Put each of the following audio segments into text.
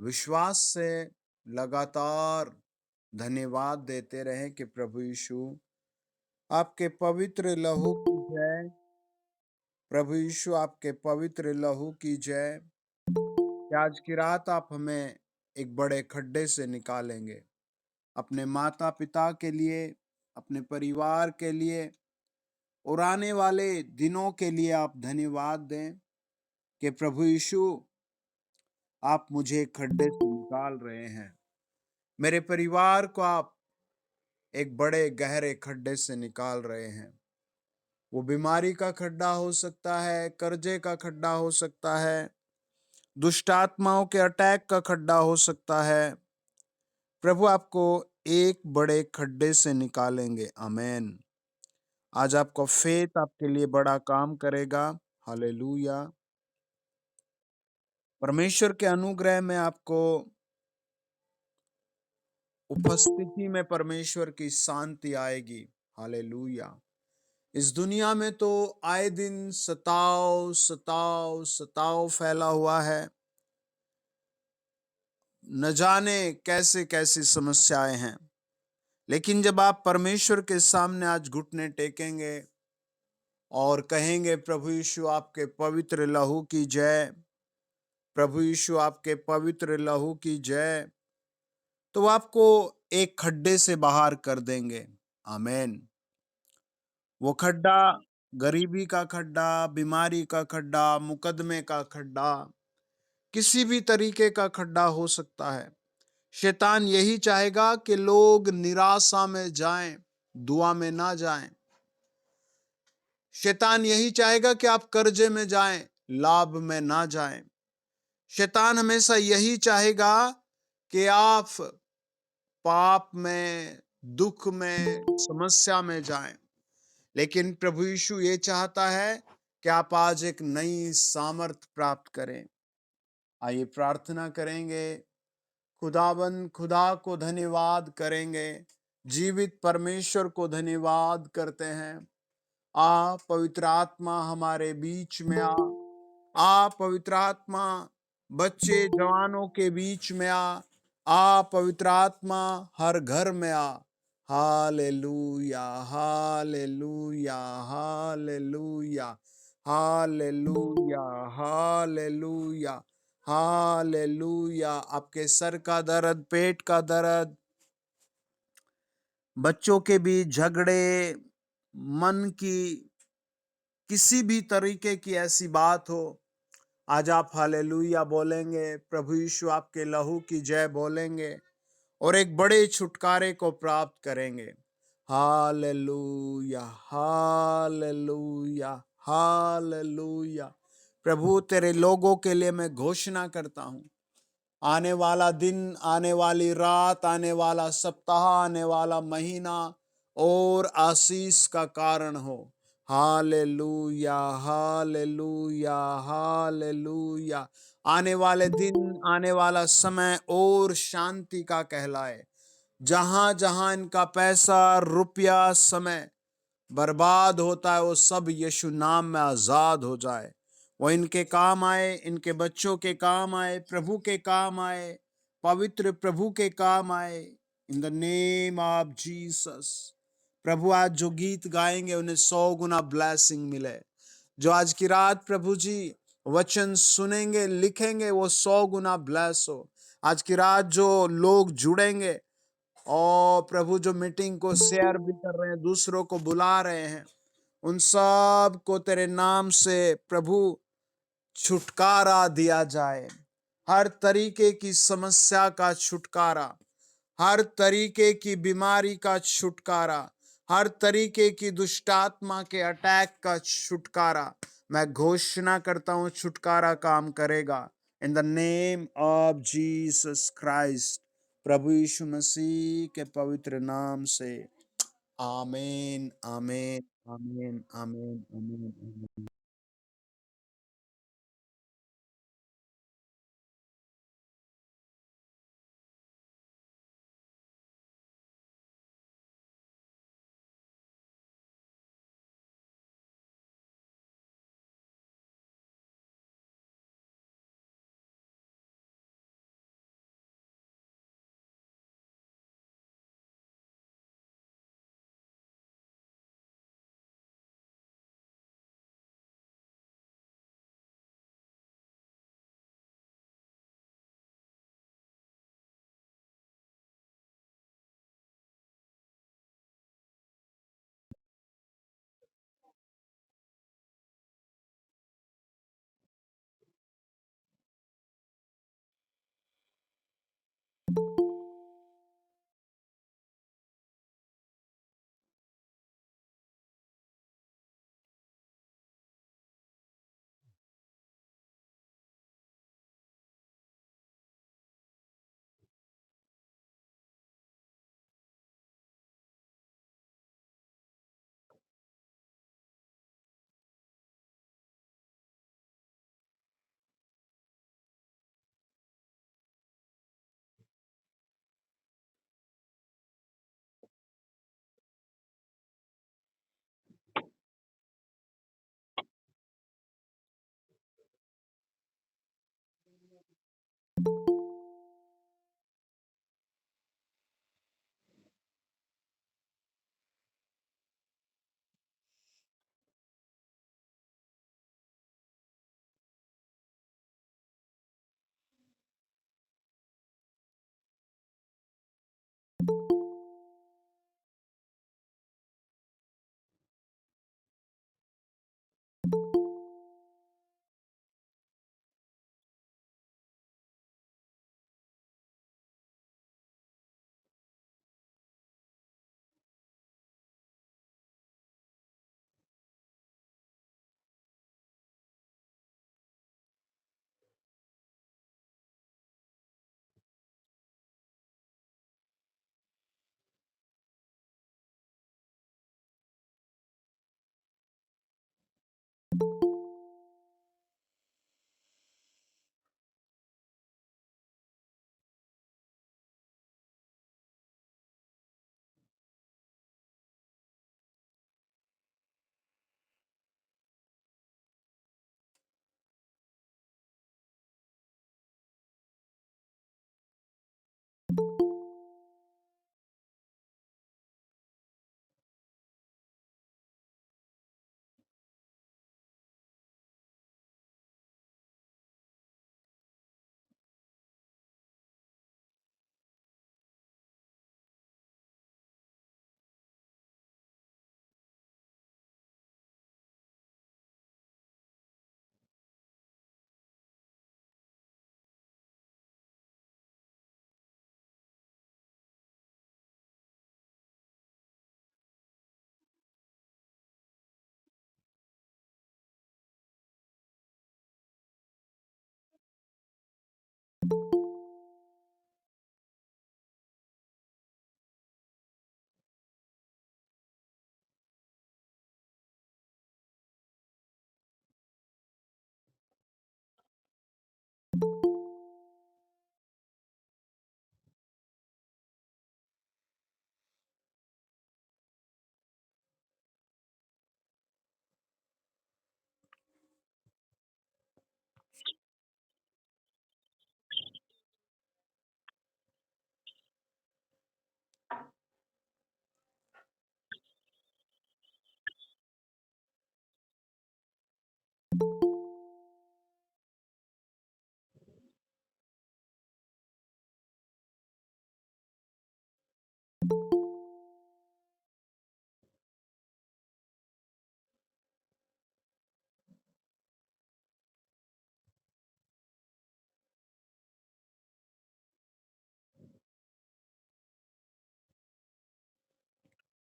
विश्वास से लगातार धन्यवाद देते रहें कि प्रभु यीशु आपके पवित्र लहू की जय। प्रभु यीशु आपके पवित्र लहू की जय। कि आज की रात आप हमें एक बड़े खड्डे से निकालेंगे। अपने माता पिता के लिए, अपने परिवार के लिए और आने वाले दिनों के लिए आप धन्यवाद दें कि प्रभु यीशु आप मुझे खड्डे से निकाल रहे हैं। मेरे परिवार को आप एक बड़े गहरे खड्डे से निकाल रहे हैं। वो बीमारी का खड्डा हो सकता है, कर्जे का खड्डा हो सकता है, दुष्ट आत्माओं के अटैक का खड्डा हो सकता है। प्रभु आपको एक बड़े खड्डे से निकालेंगे। आमेन। आज आपका फेथ आपके लिए बड़ा काम करेगा। हालेलुया। परमेश्वर के अनुग्रह में आपको उपस्थिति में परमेश्वर की शांति आएगी। हालेलुया। इस दुनिया में तो आए दिन सताव सताव सताव फैला हुआ है। न जाने कैसे कैसी समस्याएं हैं, लेकिन जब आप परमेश्वर के सामने आज घुटने टेकेंगे और कहेंगे प्रभु यीशु आपके पवित्र लहू की जय, प्रभु यीशु आपके पवित्र लहू की जय, तो आपको एक खड्डे से बाहर कर देंगे। आमेन। वो खड्डा गरीबी का खड्डा, बीमारी का खड्डा, मुकदमे का खड्डा, किसी भी तरीके का खड्डा हो सकता है। शैतान यही चाहेगा कि लोग निराशा में जाएं, दुआ में ना जाएं। शैतान यही चाहेगा कि आप कर्जे में जाएं, लाभ में ना जाएं। शैतान हमेशा यही चाहेगा कि आप पाप में, दुख में, समस्या में जाएं। लेकिन प्रभु यीशु ये चाहता है कि आप आज एक नई सामर्थ प्राप्त करें। आइए प्रार्थना करेंगे। खुदाबंद खुदा को धन्यवाद करेंगे। जीवित परमेश्वर को धन्यवाद करते हैं। पवित्र आत्मा हमारे बीच में पवित्र आत्मा बच्चे जवानों के बीच में पवित्र आत्मा हर घर में hallelujah hallelujah hallelujah hallelujah hallelujah hallelujah. आपके सर का दर्द, पेट का दर्द, बच्चों के बीच झगड़े, मन की किसी भी तरीके की ऐसी बात हो, आज आप हालेलुया बोलेंगे, प्रभु यीशु आपके लहू की जय बोलेंगे और एक बड़े छुटकारे को प्राप्त करेंगे। Hallelujah hallelujah hallelujah. प्रभु तेरे लोगों के लिए मैं घोषणा करता हूं, आने वाला दिन, आने वाली रात, आने वाला सप्ताह, आने वाला महीना और आशीष का कारण हो। Hallelujah hallelujah hallelujah. आने वाले दिन, आने वाला समय और शांति का कहलाए। जहां जहां इनका पैसा, रुपया, समय बर्बाद होता है, वो सब यीशु नाम में आजाद हो जाए। वो इनके काम आए, इनके बच्चों के काम आए, प्रभु के काम आए, पवित्र प्रभु के काम आए। In the name of Jesus. प्रभु आज जो गीत गाएंगे उन्हें 100 गुना ब्लेसिंग मिले। जो आज की रात प्रभु जी वचन सुनेंगे, लिखेंगे, वो 100 गुना ब्लेस हो। आज की रात जो लोग जुड़ेंगे और प्रभु जो मीटिंग को शेयर भी कर रहे हैं, दूसरों को बुला रहे हैं, उन सब को तेरे नाम से प्रभु छुटकारा दिया जाए। हर तरीके की समस्या का छुटकारा, हर तरीके की बीमारी का छुटकारा, हर तरीके की दुष्टात्मा के अटैक का छुटकारा मैं घोषणा करता हूं, छुटकारा काम करेगा। In the name of Jesus Christ, प्रभु यीशु मसीह के पवित्र नाम से। आमीन आमीन आमीन आमीन आमीन आमीन।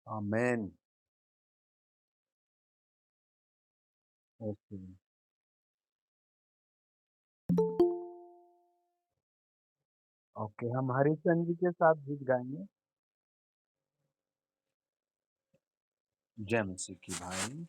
Amen. ओके। ओके, हम हरिचंद जी के साथ गीत गाएंगे। जय मसीह की भाई।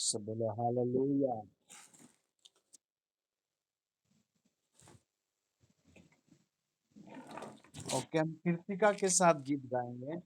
सब बोले हालेलुया। ओके, हम कीर्तिका के साथ गीत गाएंगे।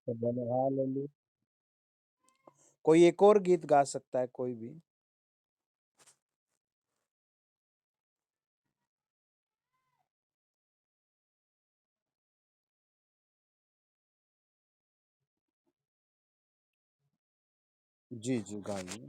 सब बोले हालेलुया। कोई एक और गीत गा सकता है, कोई भी। जी जी, गाइए।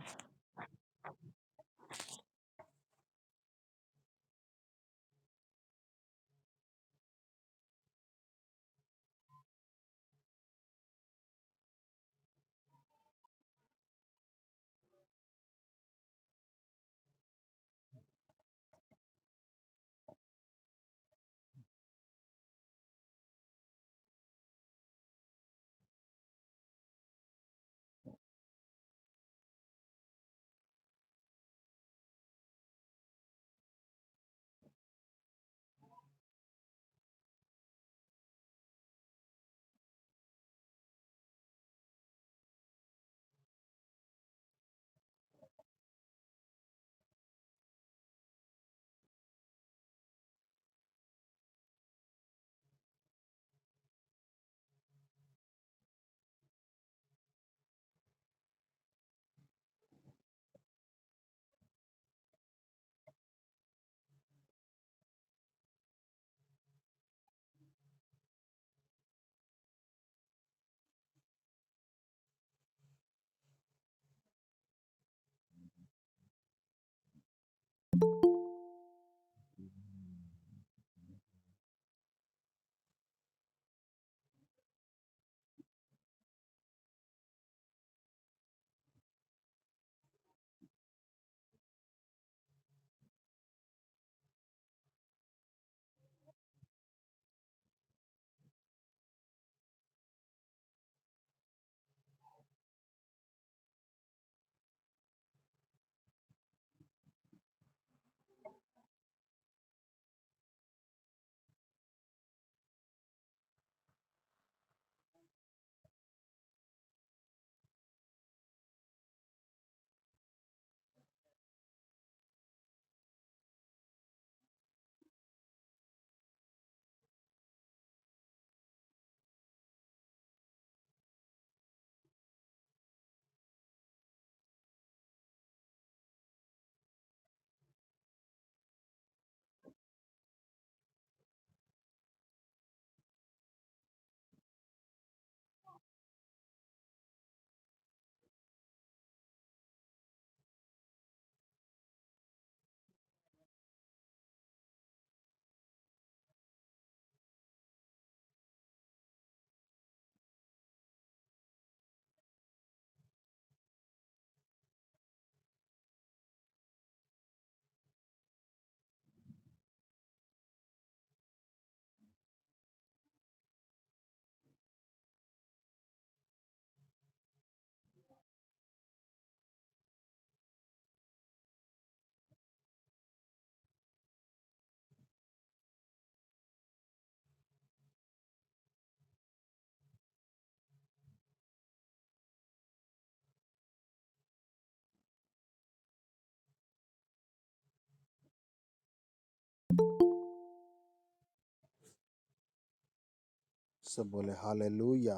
सब बोले हालेलुया।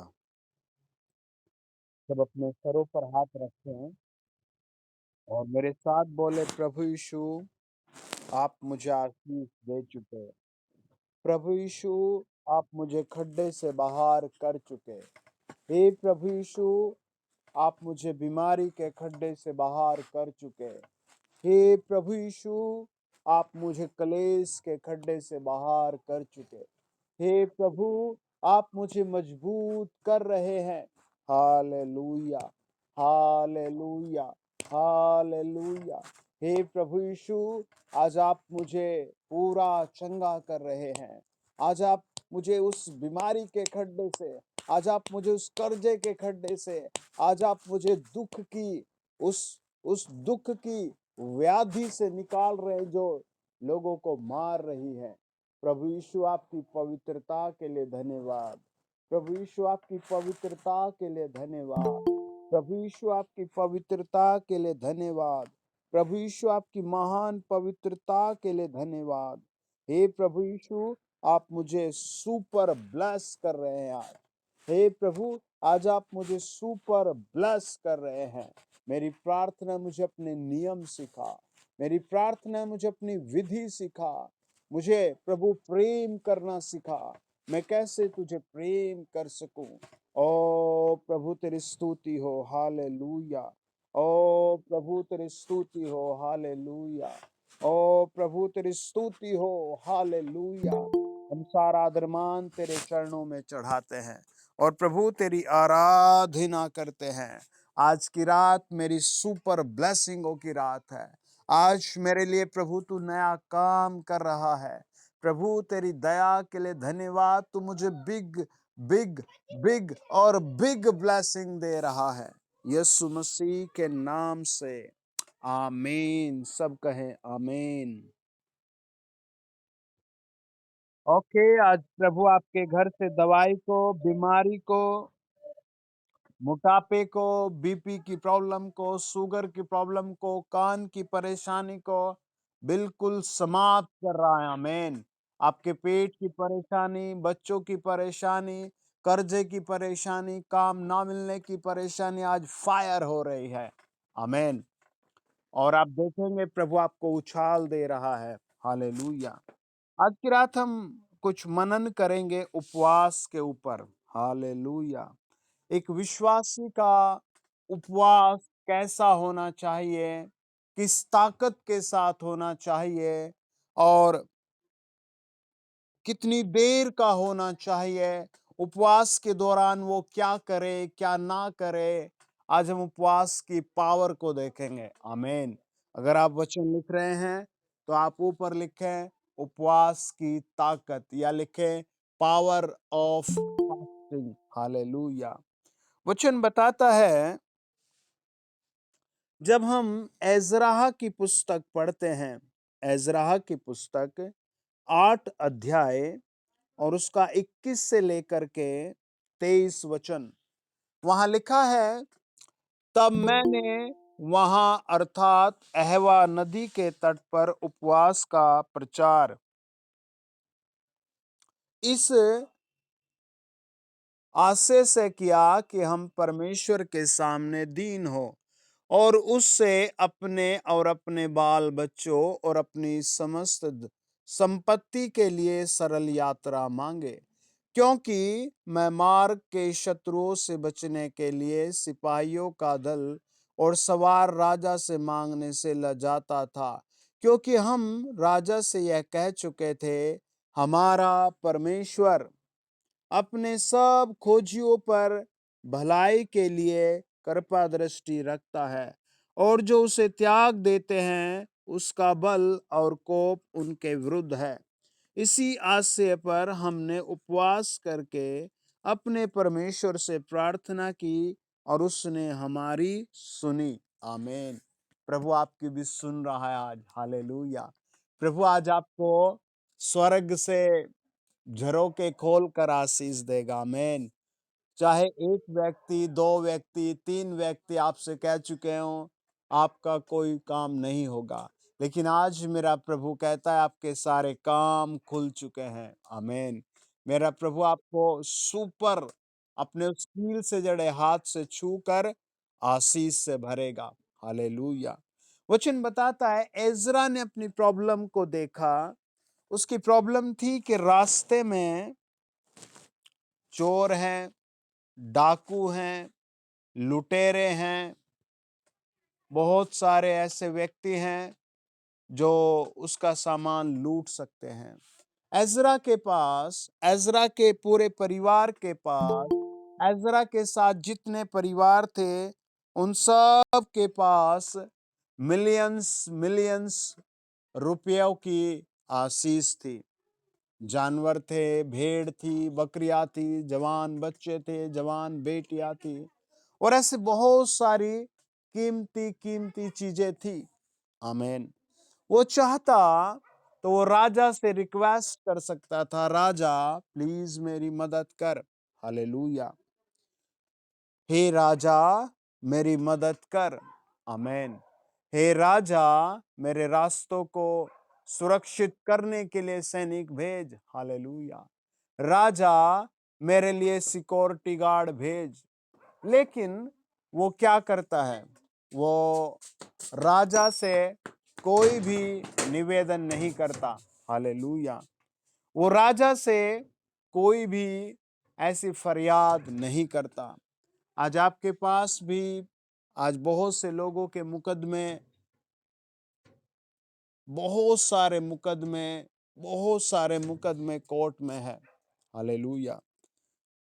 सब अपने सरों पर हाथ रखें और मेरे साथ बोले, प्रभु यीशु आप मुझे आशीष दे चुके। प्रभु यीशु आप मुझे खड्डे से बाहर कर चुके। हे प्रभु यीशु आप मुझे बीमारी के खड्डे से बाहर कर चुके। हे प्रभु यीशु आप मुझे कलेश के खड्डे से बाहर कर चुके। हे प्रभु आप मुझे मजबूत कर रहे हैं। Hallelujah, hallelujah, hallelujah. हे प्रभु यीशु आज आप मुझे पूरा चंगा कर रहे हैं। आज आप मुझे उस बीमारी के खड्डे से, आज आप मुझे उस कर्जे के खड्डे से, आज आप मुझे दुख की उस दुख की व्याधि से निकाल रहे हैं जो लोगों को मार रही है। प्रभु यीशु आपकी पवित्रता के लिए धन्यवाद। प्रभु यीशु आपकी पवित्रता के लिए धन्यवाद। प्रभु यीशु आपकी पवित्रता के लिए धन्यवाद। प्रभु यीशु आपकी महान पवित्रता के लिए धन्यवाद। हे प्रभु यीशु आप मुझे सुपर ब्लेस कर रहे हैं आज। हे प्रभु आज आप मुझे सुपर ब्लेस कर रहे हैं। मेरी प्रार्थना मुझे अपने नियम सिखा। मेरी प्रार्थना मुझे अपनी विधि सिखा। मुझे प्रभु प्रेम करना सिखा। मैं कैसे तुझे प्रेम कर सकूं। ओ प्रभु तेरी स्तुति हो, हालेलुया। ओ प्रभु तेरी स्तुति हो, हालेलुया। ओ प्रभु तेरी स्तुति हो, हालेलुया। हम सारा आदरमान तेरे चरणों में चढ़ाते हैं और प्रभु तेरी आराधना करते हैं। आज की रात मेरी सुपर ब्लेसिंगों की रात है। आज मेरे लिए प्रभु तू नया काम कर रहा है। प्रभु तेरी दया के लिए धन्यवाद। तू मुझे बिग बिग बिग और बिग ब्लेसिंग दे रहा है, यीशु मसीह के नाम से। आमीन। सब कहें आमीन। ओके, आज प्रभु आपके घर से दवाई को, बीमारी को, मोटापे को, बीपी की प्रॉब्लम को, शुगर की प्रॉब्लम को, कान की परेशानी को बिल्कुल समाप्त कर रहा है। आमीन। आपके पेट की परेशानी, बच्चों की परेशानी, कर्जे की परेशानी, काम ना मिलने की परेशानी आज फायर हो रही है। आमीन। और आप देखेंगे प्रभु आपको उछाल दे रहा है। हालेलुया। आज की रात हम कुछ मनन करेंगे उपवास के ऊपर। हालेलुया। एक विश्वासी का उपवास कैसा होना चाहिए, किस ताकत के साथ होना चाहिए और कितनी देर का होना चाहिए, उपवास के दौरान वो क्या करे क्या ना करे। आज हम उपवास की पावर को देखेंगे। आमीन। अगर आप वचन लिख रहे हैं तो आप ऊपर लिखें उपवास की ताकत या लिखें पावर ऑफ फास्टिंग। हालेलुया। वचन बताता है, जब हम एजराह की पुस्तक पढ़ते हैं, एजराह की पुस्तक 8 अध्याय और उसका 21 से लेकर के 23 वचन, वहां लिखा है, तब मैंने वहां अर्थात अहवा नदी के तट पर उपवास का प्रचार इस आशय से किया कि हम परमेश्वर के सामने दीन हो और उससे अपने और अपने बाल बच्चों और अपनी समस्त संपत्ति के लिए सरल यात्रा मांगे, क्योंकि मैं मार्ग के शत्रुओं से बचने के लिए सिपाहियों का दल और सवार राजा से मांगने से लजाता था, क्योंकि हम राजा से यह कह चुके थे, हमारा परमेश्वर अपने सब खोजियों पर भलाई के लिए कृपा दृष्टि रखता है और जो उसे त्याग देते हैं उसका बल और कोप उनके विरुद्ध है। इसी आशय पर हमने उपवास करके अपने परमेश्वर से प्रार्थना की और उसने हमारी सुनी। आमीन। प्रभु आपकी भी सुन रहा है आज। हालेलुया। प्रभु आज आपको स्वर्ग से झरोके खोल कर आशीष देगा। आमीन। चाहे एक व्यक्ति, दो व्यक्ति, तीन व्यक्ति आपसे कह चुके हों आपका कोई काम नहीं होगा, लेकिन आज मेरा प्रभु कहता है आपके सारे काम खुल चुके हैं। आमीन। मेरा प्रभु आपको सुपर अपने उस कील से जड़े हाथ से छूकर आशीष से भरेगा। हालेलुया। वचन बताता है एजरा ने अपनी प्रॉब्लम को देखा। उसकी प्रॉब्लम थी कि रास्ते में चोर हैं, डाकू हैं, लुटेरे हैं, बहुत सारे ऐसे व्यक्ति हैं जो उसका सामान लूट सकते हैं। एजरा के पास, एजरा के पूरे परिवार के पास, एजरा के साथ जितने परिवार थे उन सब के पास मिलियंस मिलियंस रुपयों की आशीष थी। जानवर थे, भेड़ थी, बकरियां थी, जवान बच्चे थे, जवान बेटियां थी और ऐसे बहुत सारी कीमती कीमती चीजें थी। आमीन। वो चाहता तो वो राजा से रिक्वेस्ट कर सकता था, राजा प्लीज मेरी मदद कर। हालेलुया। हे राजा मेरी मदद कर। आमीन। हे राजा मेरे रास्तों को सुरक्षित करने के लिए सैनिक भेज। हालेलुया। राजा मेरे लिए सिक्योरिटी गार्ड भेज। लेकिन वो क्या करता है, वो राजा से कोई भी निवेदन नहीं करता। हालेलुया। वो राजा से कोई भी ऐसी फरियाद नहीं करता। आज आपके पास भी आज बहुत से लोगों के मुकदमे, बहुत सारे मुकदमे, बहुत सारे मुकदमे कोर्ट में है। हालेलुया।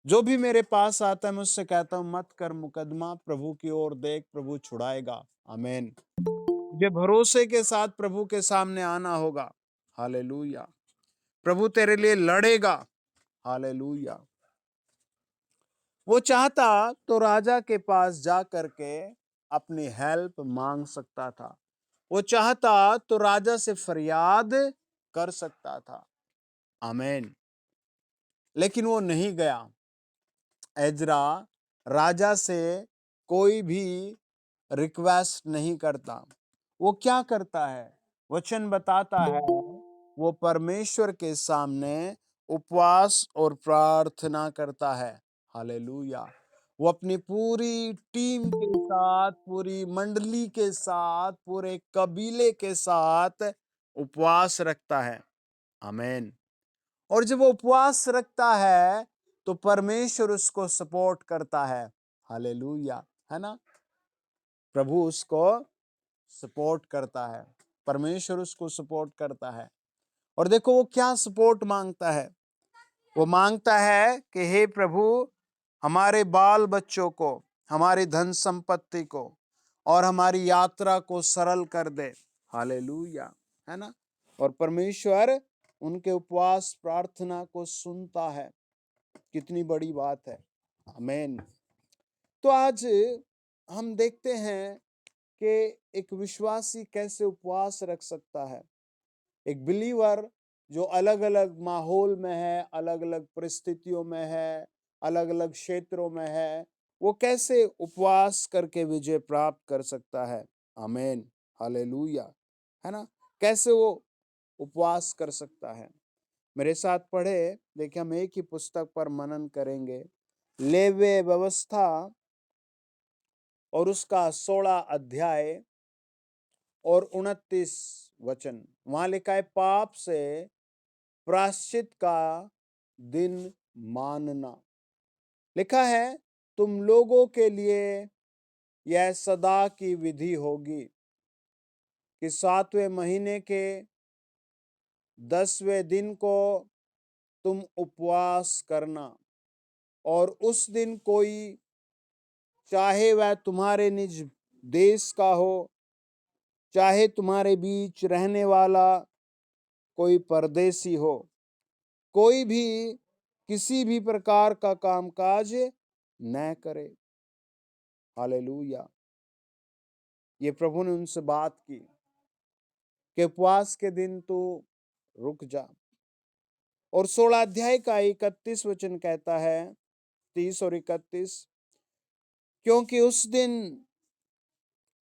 जो भी मेरे पास आता है मैं उससे कहता हूं मत कर मुकदमा, प्रभु की ओर देख, प्रभु छुड़ाएगा। आमीन। ये भरोसे के साथ प्रभु के सामने आना होगा। हालेलुया। प्रभु तेरे लिए लड़ेगा। हालेलुया। वो चाहता तो राजा के पास जा करके अपनी हेल्प मांग सकता था। वो चाहता तो राजा से फरियाद कर सकता था। आमीन। लेकिन वो नहीं गया। एजरा राजा से कोई भी रिक्वेस्ट नहीं करता। वो क्या करता है, वचन बताता है वो परमेश्वर के सामने उपवास और प्रार्थना करता है। हालेलुया। वो अपनी पूरी टीम के साथ, पूरी मंडली के साथ, पूरे कबीले के साथ उपवास रखता है। आमीन। और जब वो उपवास रखता है तो परमेश्वर उसको सपोर्ट करता है। हालेलुया। है ना। प्रभु उसको सपोर्ट करता है, परमेश्वर उसको सपोर्ट करता है। और देखो वो क्या सपोर्ट मांगता है। वो मांगता है कि हे प्रभु हमारे बाल बच्चों को, हमारी धन संपत्ति को और हमारी यात्रा को सरल कर दे। हालेलुया। है ना। और परमेश्वर उनके उपवास प्रार्थना को सुनता है। कितनी बड़ी बात है। आमीन। तो आज हम देखते हैं कि एक विश्वासी कैसे उपवास रख सकता है। एक बिलीवर जो अलग अलग माहौल में है, अलग अलग परिस्थितियों में है, अलग अलग क्षेत्रों में है, वो कैसे उपवास करके विजय प्राप्त कर सकता है। आमीन। हालेलुया। है ना। कैसे वो उपवास कर सकता है। मेरे साथ पढ़े, देखिए हम एक ही पुस्तक पर मनन करेंगे। लेव्य व्यवस्था और उसका 16 अध्याय और 29 वचन। वहां लिखा है पाप से प्रायश्चित का दिन मानना। लिखा है तुम लोगों के लिए यह सदा की विधि होगी कि 7वें महीने के 10वें दिन को तुम उपवास करना और उस दिन कोई, चाहे वह तुम्हारे निज देश का हो, चाहे तुम्हारे बीच रहने वाला कोई परदेसी हो, कोई भी किसी भी प्रकार का कामकाज न करे। हालेलुया। ये प्रभु ने उनसे बात की कि उपवास के दिन तू रुक जा। और 16 अध्याय का 31 वचन कहता है, 30 और 31, क्योंकि उस दिन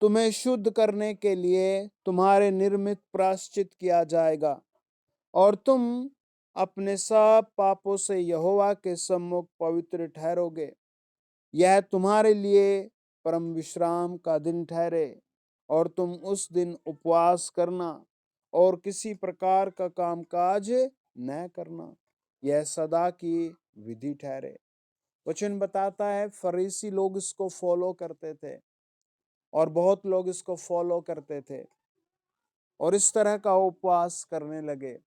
तुम्हें शुद्ध करने के लिए तुम्हारे निर्मित प्रायश्चित किया जाएगा और तुम अपने सब पापों से यहोवा के सम्मुख पवित्र ठहरोगे। यह तुम्हारे लिए परम विश्राम का दिन ठहरे और तुम उस दिन उपवास करना और किसी प्रकार का कामकाज न करना। यह सदा की विधि ठहरे। वचन बताता है फरीसी लोग इसको फॉलो करते थे और बहुत लोग इसको फॉलो करते थे और इस तरह का उपवास करने लगे।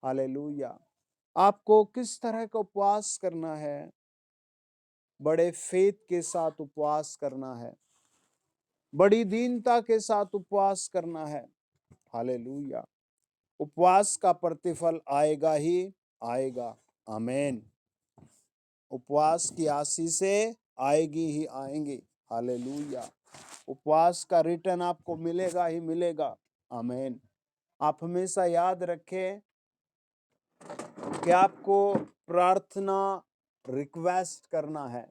हालेलुया। आपको किस तरह का उपवास करना है? बड़े फेथ के साथ उपवास करना है, बड़ी दीनता के साथ उपवास करना है। हालेलुया। उपवास का प्रतिफल आएगा ही आएगा। आमीन। उपवास की आशीषें आएगी ही आएंगी। हालेलुया। उपवास का रिटर्न आपको मिलेगा ही मिलेगा। आमीन। आप हमेशा याद रखें कि आपको प्रार्थना रिक्वेस्ट करना है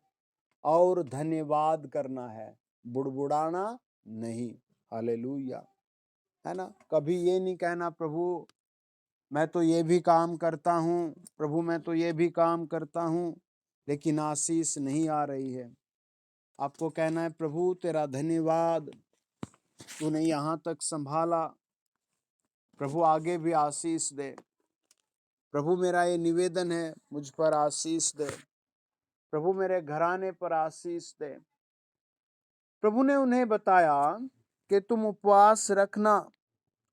और धन्यवाद करना है, बुड़बुड़ाना नहीं। हालेलुया। है ना? कभी ये नहीं कहना प्रभु मैं तो ये भी काम करता हूँ, प्रभु मैं तो ये भी काम करता हूँ, लेकिन आशीष नहीं आ रही है। आपको कहना है प्रभु तेरा धन्यवाद, तूने यहाँ तक संभाला, प्रभु आगे भी आशीष दे। प्रभु मेरा ये निवेदन है, मुझ पर आशीष दे। प्रभु मेरे घराने पर आशीष दे। प्रभु ने उन्हें बताया कि तुम उपवास रखना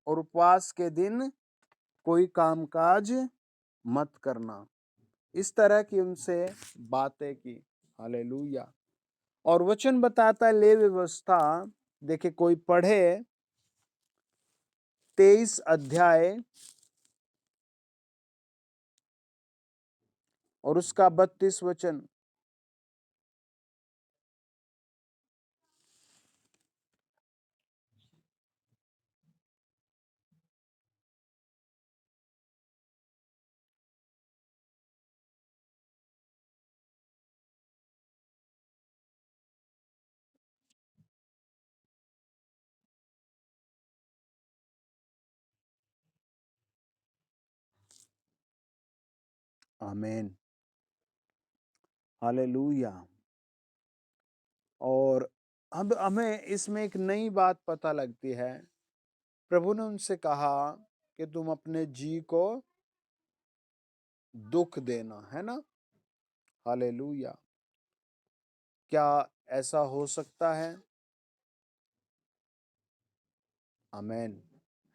और उपवास के दिन कोई कामकाज मत करना। इस तरह की उनसे बातें की। हालेलुया। और वचन बताता है ले व्यवस्था, देखे कोई पढ़े 23 अध्याय और उसका 32 वचन। आमीन। हालेलुया। और अब हमें इसमें एक नई बात पता लगती है। प्रभु ने उनसे कहा कि तुम अपने जी को दुख देना, है ना? हालेलुया। क्या ऐसा हो सकता है? आमीन।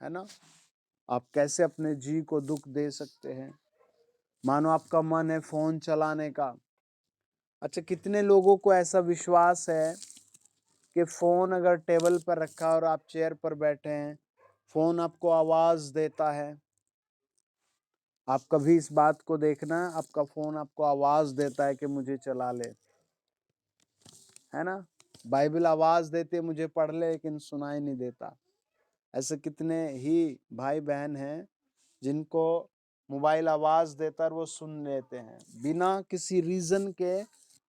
है ना? आप कैसे अपने जी को दुख दे सकते हैं? मानो आपका मन है फोन चलाने का। अच्छा, कितने लोगों को ऐसा विश्वास है कि फोन अगर टेबल पर रखा और आप चेयर पर बैठे हैं, फोन आपको आवाज देता है। आप कभी इस बात को देखना, आपका फोन आपको आवाज देता है कि मुझे चला ले, है ना? बाइबल आवाज देती है मुझे पढ़ ले, लेकिन सुनाई नहीं देता। ऐसे कितने ही भाई बहन हैं जिनको मोबाइल आवाज देता है और वो सुन लेते हैं बिना किसी रीजन के,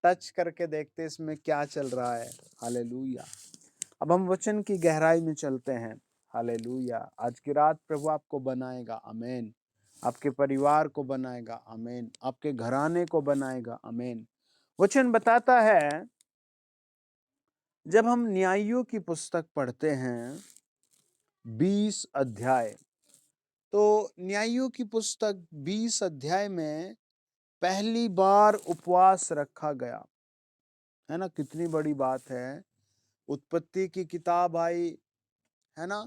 टच करके देखते इसमें क्या चल रहा है। हालेलुया। अब हम वचन की गहराई में चलते हैं। हालेलुया। आज की रात प्रभु आपको बनाएगा। आमीन। आपके परिवार को बनाएगा। आमीन। आपके घराने को बनाएगा। आमीन। वचन बताता है जब हम न्यायियों की पुस्तक पढ़ते हैं 20 अध्याय, तो न्यायियों की पुस्तक 20 अध्याय में पहली बार उपवास रखा गया, है ना? कितनी बड़ी बात है। उत्पत्ति की किताब आई, है ना?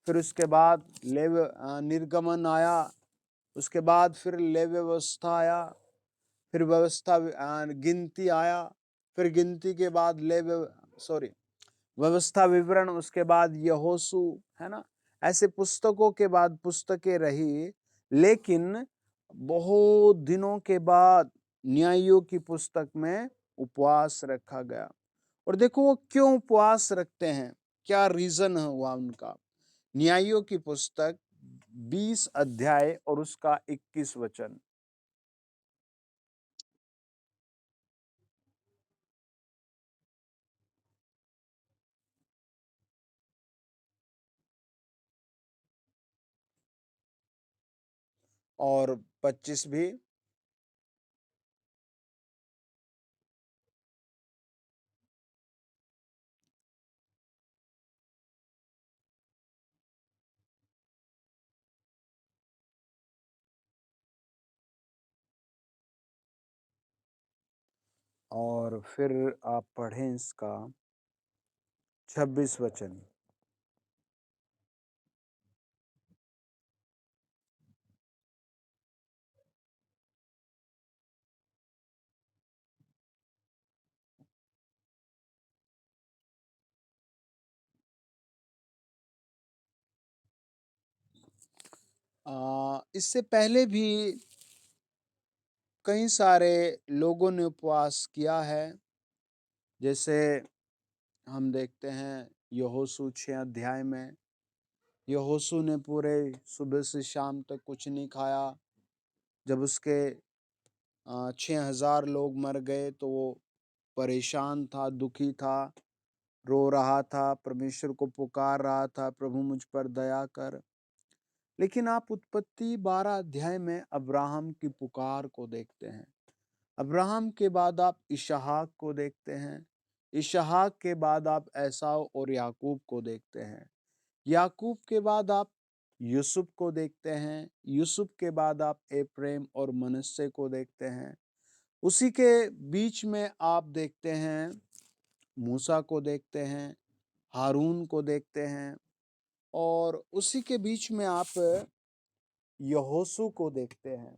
फिर उसके बाद निर्गमन आया, उसके बाद फिर ले व्यवस्था आया, फिर व्यवस्था गिनती आया, फिर गिनती के बाद व्यवस्था विवरण, उसके बाद यहोशू, है ना? ऐसे पुस्तकों के बाद पुस्तकें रही, लेकिन बहुत दिनों के बाद न्यायियों की पुस्तक में उपवास रखा गया। और देखो वो क्यों उपवास रखते हैं, क्या रीजन हुआ उनका। न्यायियों की पुस्तक 20 अध्याय और उसका 21 वचन। और 25 भी। और फिर आप पढ़ें इसका 26 वचन। इससे पहले भी कई सारे लोगों ने उपवास किया है। जैसे हम देखते हैं यहोशू 6 अध्याय में, यहोशू ने पूरे सुबह से शाम तक कुछ नहीं खाया। जब उसके 6,000 लोग मर गए तो वो परेशान था, दुखी था, रो रहा था, परमेश्वर को पुकार रहा था, प्रभु मुझ पर दया कर। लेकिन आप उत्पत्ति 12 अध्याय में अब्राहम की पुकार को देखते हैं। अब्राहम के बाद आप इसहाक को देखते हैं। इसहाक के बाद आप एसाव और याकूब को देखते हैं। याकूब के बाद आप यूसुफ को देखते हैं। यूसुफ के बाद आप एप्रेम और मनश्शे को देखते हैं। उसी के बीच में आप देखते हैं मूसा को देखते हैं, हारून को देखते हैं, और उसी के बीच में आप यहोशू को देखते हैं।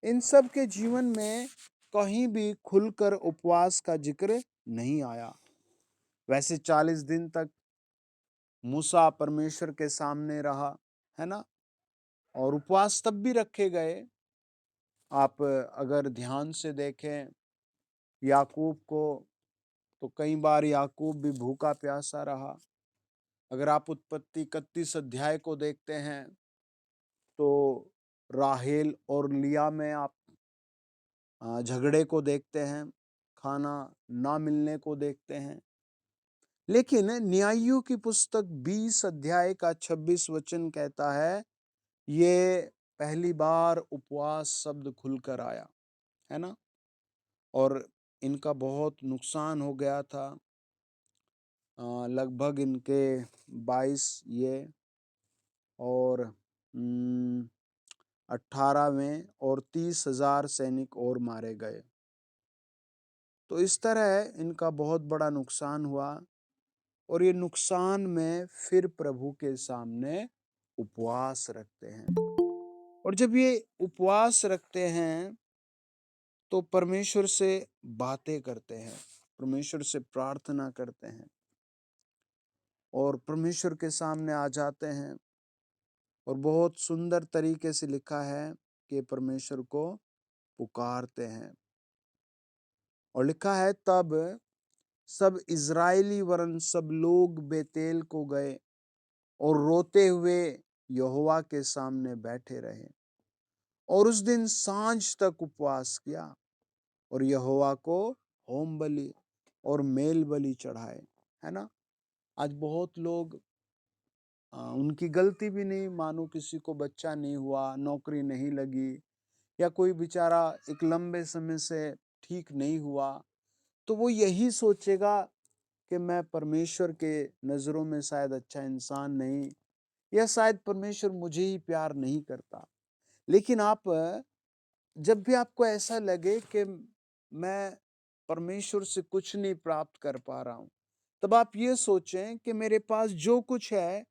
इन सब के जीवन में कहीं भी खुलकर उपवास का जिक्र नहीं आया। वैसे 40 दिन तक मूसा परमेश्वर के सामने रहा, है ना, और उपवास तब भी रखे गए। आप अगर ध्यान से देखें याकूब को, तो कई बार याकूब भी भूखा प्यासा रहा। अगर आप उत्पत्ति 31 अध्याय को देखते हैं तो राहेल और लिया में आप झगड़े को देखते हैं, खाना ना मिलने को देखते हैं। लेकिन न्यायियों की पुस्तक 20 अध्याय का 26 वचन कहता है, ये पहली बार उपवास शब्द खुलकर आया, है ना, और इनका बहुत नुकसान हो गया था। लगभग इनके 22 ये और 18 में और 30,000 सैनिक और मारे गए। तो इस तरह इनका बहुत बड़ा नुकसान हुआ, और ये नुकसान में फिर प्रभु के सामने उपवास रखते हैं। और जब ये उपवास रखते हैं तो परमेश्वर से बातें करते हैं, परमेश्वर से प्रार्थना करते हैं, और परमेश्वर के सामने आ जाते हैं। और बहुत सुंदर तरीके से लिखा है कि परमेश्वर को पुकारते हैं। और लिखा है, तब सब इज़राइली वरन सब लोग बेतेल को गए और रोते हुए यहोवा के सामने बैठे रहे, और उस दिन सांझ तक उपवास किया और यहोवा को होम बलि और मेल बलि चढ़ाए, है ना। आज बहुत लोग उनकी गलती भी नहीं, मानो किसी को बच्चा नहीं हुआ, नौकरी नहीं लगी, या कोई बेचारा एक लंबे समय से ठीक नहीं हुआ, तो वो यही सोचेगा कि मैं परमेश्वर के नज़रों में शायद अच्छा इंसान नहीं, या शायद परमेश्वर मुझे ही प्यार नहीं करता। लेकिन आप जब भी आपको ऐसा लगे कि मैं परमेश्वर से कुछ नहीं प्राप्त कर पा रहा हूँ, तब आप ये सोचें कि मेरे पास जो कुछ है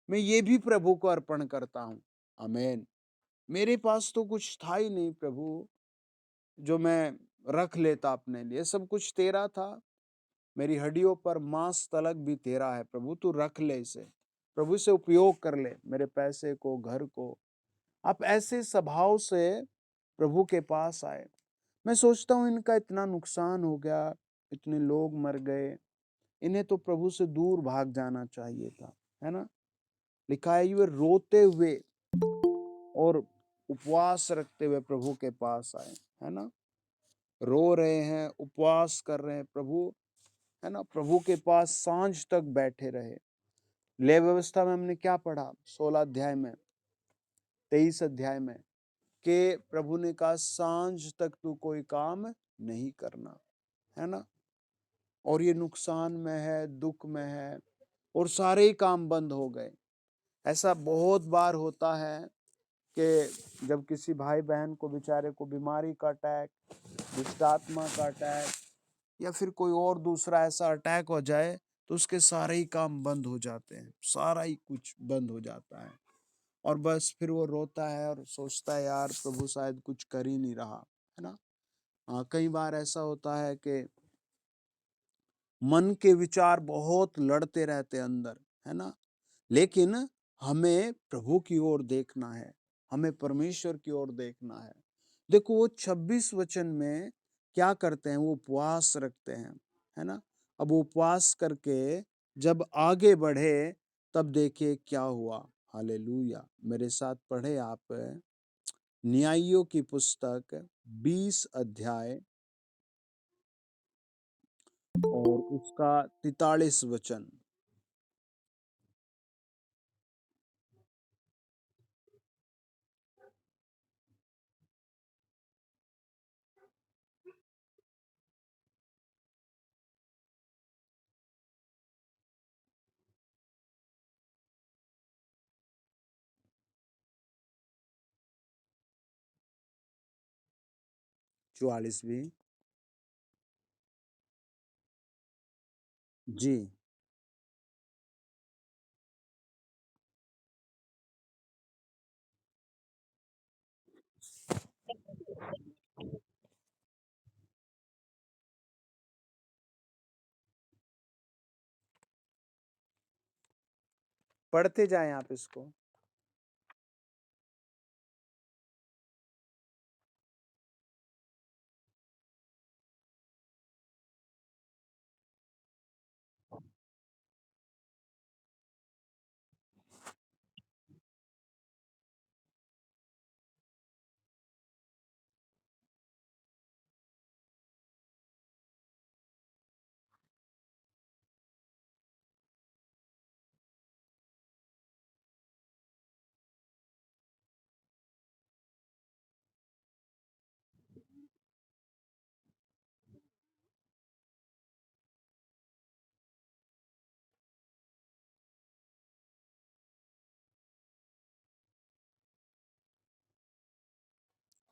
मैं ये भी प्रभु को अर्पण करता हूँ। आमीन। मेरे पास तो कुछ था ही नहीं प्रभु, जो मैं रख लेता अपने लिए, सब कुछ तेरा था। मेरी हड्डियों पर मांस तलक भी तेरा है प्रभु, तू रख ले इसे, प्रभु से उपयोग कर ले, मेरे पैसे को, घर को। आप ऐसे स्वभाव से प्रभु के पास आए। मैं सोचता हूँ इनका इतना नुकसान हो गया, इतने लोग मर गए, इन्हें तो प्रभु से दूर भाग जाना चाहिए था, है ना। लिखा है, ये रोते हुए और उपवास रखते हुए प्रभु के पास आए, है ना। रो रहे हैं, उपवास कर रहे हैं प्रभु, है ना, प्रभु के पास सांझ तक बैठे रहे। ले व्यवस्था में हमने क्या पढ़ा? 16 अध्याय में, 23 अध्याय में, कि प्रभु ने कहा सांझ तक तू कोई काम नहीं करना, है ना। और ये नुकसान में है, दुख में है, और सारे ही काम बंद हो गए। ऐसा बहुत बार होता है कि जब किसी भाई बहन को बेचारे को बीमारी का अटैक, दुष्ट आत्मा का अटैक, या फिर कोई और दूसरा ऐसा अटैक हो जाए, तो उसके सारे ही काम बंद हो जाते हैं, सारा ही कुछ बंद हो जाता है। और बस फिर वो रोता है और सोचता है यार प्रभु शायद कुछ कर ही नहीं रहा, है ना। कई बार ऐसा होता है कि मन के विचार बहुत लड़ते रहते हैं अंदर, है ना। लेकिन हमें प्रभु की ओर देखना है, हमें परमेश्वर की ओर देखना है। देखो वो 26 वचन में क्या करते हैं, वो उपवास रखते हैं, है ना। अब वो उपवास करके जब आगे बढ़े, तब देखिए क्या हुआ। हालेलुया। मेरे साथ पढ़े आप न्यायियों की पुस्तक 20 अध्याय और उसका 43 वचन। चौवालीस भी। जी। पढ़ते जाएं आप इसको।